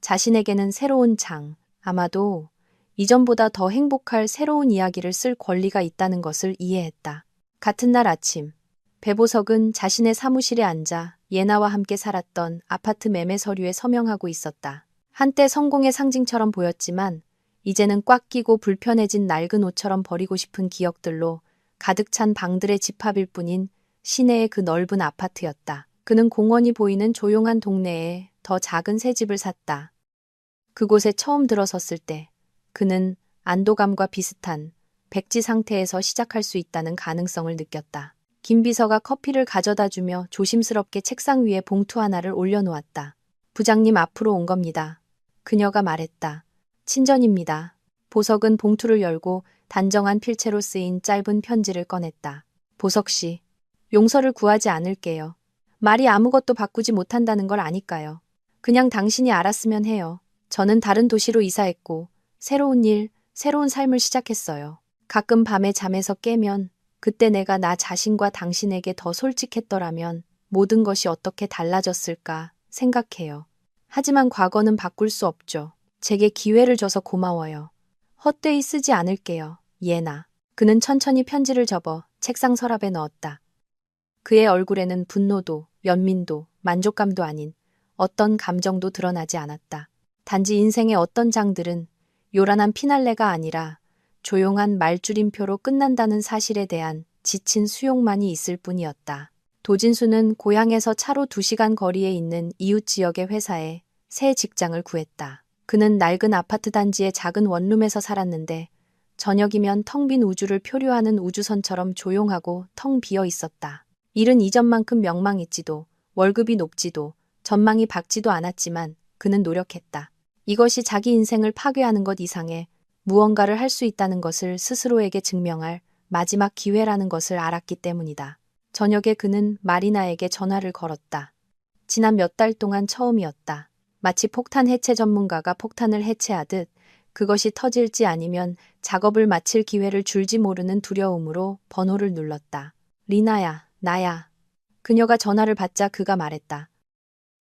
자신에게는 새로운 장, 아마도 이전보다 더 행복할 새로운 이야기를 쓸 권리가 있다는 것을 이해했다. 같은 날 아침, 배보석은 자신의 사무실에 앉아 예나와 함께 살았던 아파트 매매 서류에 서명하고 있었다. 한때 성공의 상징처럼 보였지만 이제는 꽉 끼고 불편해진 낡은 옷처럼 버리고 싶은 기억들로 가득 찬 방들의 집합일 뿐인 시내의 그 넓은 아파트였다. 그는 공원이 보이는 조용한 동네에 더 작은 새 집을 샀다. 그곳에 처음 들어섰을 때 그는 안도감과 비슷한 백지 상태에서 시작할 수 있다는 가능성을 느꼈다. 김 비서가 커피를 가져다 주며 조심스럽게 책상 위에 봉투 하나를 올려놓았다. 부장님 앞으로 온 겁니다. 그녀가 말했다. 친전입니다. 보석은 봉투를 열고 단정한 필체로 쓰인 짧은 편지를 꺼냈다. 보석 씨, 용서를 구하지 않을게요. 말이 아무것도 바꾸지 못한다는 걸 아니까요. 그냥 당신이 알았으면 해요. 저는 다른 도시로 이사했고 새로운 일, 새로운 삶을 시작했어요. 가끔 밤에 잠에서 깨면 그때 내가 나 자신과 당신에게 더 솔직했더라면 모든 것이 어떻게 달라졌을까 생각해요. 하지만 과거는 바꿀 수 없죠. 제게 기회를 줘서 고마워요. 헛되이 쓰지 않을게요. 예나. 그는 천천히 편지를 접어 책상 서랍에 넣었다. 그의 얼굴에는 분노도, 연민도, 만족감도 아닌 어떤 감정도 드러나지 않았다. 단지 인생의 어떤 장들은 요란한 피날레가 아니라 조용한 말줄임표로 끝난다는 사실에 대한 지친 수용만이 있을 뿐이었다. 도진수는 고향에서 차로 2시간 거리에 있는 이웃 지역의 회사에 새 직장을 구했다. 그는 낡은 아파트 단지의 작은 원룸에서 살았는데 저녁이면 텅 빈 우주를 표류하는 우주선처럼 조용하고 텅 비어 있었다. 일은 이전만큼 명망있지도 월급이 높지도 전망이 밝지도 않았지만 그는 노력했다. 이것이 자기 인생을 파괴하는 것 이상의 무언가를 할 수 있다는 것을 스스로에게 증명할 마지막 기회라는 것을 알았기 때문이다. 저녁에 그는 마리나에게 전화를 걸었다. 지난 몇 달 동안 처음이었다. 마치 폭탄 해체 전문가가 폭탄을 해체하듯 그것이 터질지 아니면 작업을 마칠 기회를 줄지 모르는 두려움으로 번호를 눌렀다. 리나야, 나야. 그녀가 전화를 받자 그가 말했다.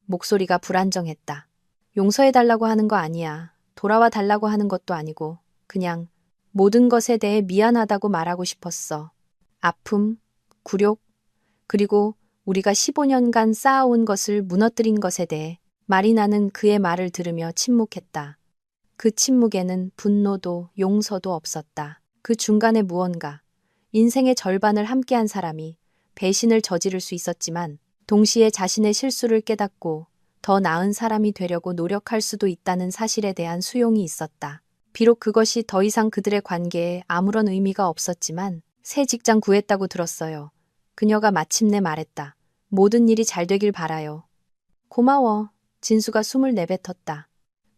목소리가 불안정했다. 용서해달라고 하는 거 아니야. 돌아와 달라고 하는 것도 아니고 그냥 모든 것에 대해 미안하다고 말하고 싶었어. 아픔, 굴욕, 그리고 우리가 15년간 쌓아온 것을 무너뜨린 것에 대해. 마리나는 그의 말을 들으며 침묵했다. 그 침묵에는 분노도 용서도 없었다. 그 중간에 무언가, 인생의 절반을 함께한 사람이 배신을 저지를 수 있었지만 동시에 자신의 실수를 깨닫고 더 나은 사람이 되려고 노력할 수도 있다는 사실에 대한 수용이 있었다. 비록 그것이 더 이상 그들의 관계에 아무런 의미가 없었지만 새 직장 구했다고 들었어요. 그녀가 마침내 말했다. 모든 일이 잘 되길 바라요. 고마워. 진수가 숨을 내뱉었다.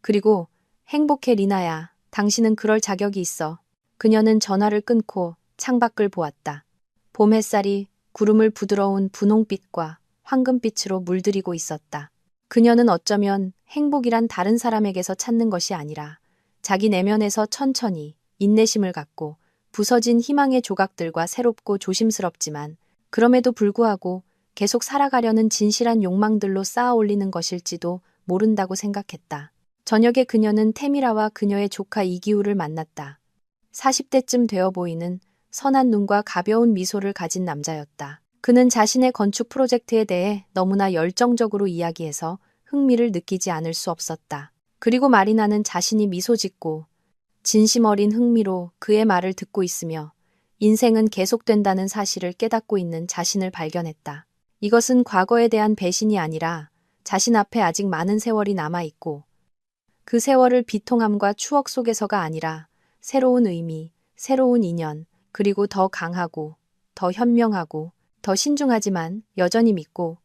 그리고 행복해 리나야. 당신은 그럴 자격이 있어. 그녀는 전화를 끊고 창밖을 보았다. 봄 햇살이 구름을 부드러운 분홍빛과 황금빛으로 물들이고 있었다. 그녀는 어쩌면 행복이란 다른 사람에게서 찾는 것이 아니라 자기 내면에서 천천히 인내심을 갖고 부서진 희망의 조각들과 새롭고 조심스럽지만 그럼에도 불구하고 계속 살아가려는 진실한 욕망들로 쌓아 올리는 것일지도 모른다고 생각했다. 저녁에 그녀는 태미라와 그녀의 조카 이기우를 만났다. 40대쯤 되어 보이는 선한 눈과 가벼운 미소를 가진 남자였다. 그는 자신의 건축 프로젝트에 대해 너무나 열정적으로 이야기해서 흥미를 느끼지 않을 수 없었다. 그리고 마리나는 자신이 미소 짓고 진심 어린 흥미로 그의 말을 듣고 있으며 인생은 계속된다는 사실을 깨닫고 있는 자신을 발견했다. 이것은 과거에 대한 배신이 아니라 자신 앞에 아직 많은 세월이 남아있고 그 세월을 비통함과 추억 속에서가 아니라 새로운 의미, 새로운 인연, 그리고 더 강하고 더 현명하고 더 신중하지만 여전히 믿고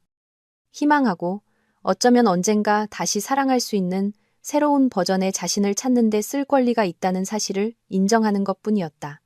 희망하고 어쩌면 언젠가 다시 사랑할 수 있는 새로운 버전의 자신을 찾는 데 쓸 권리가 있다는 사실을 인정하는 것뿐이었다.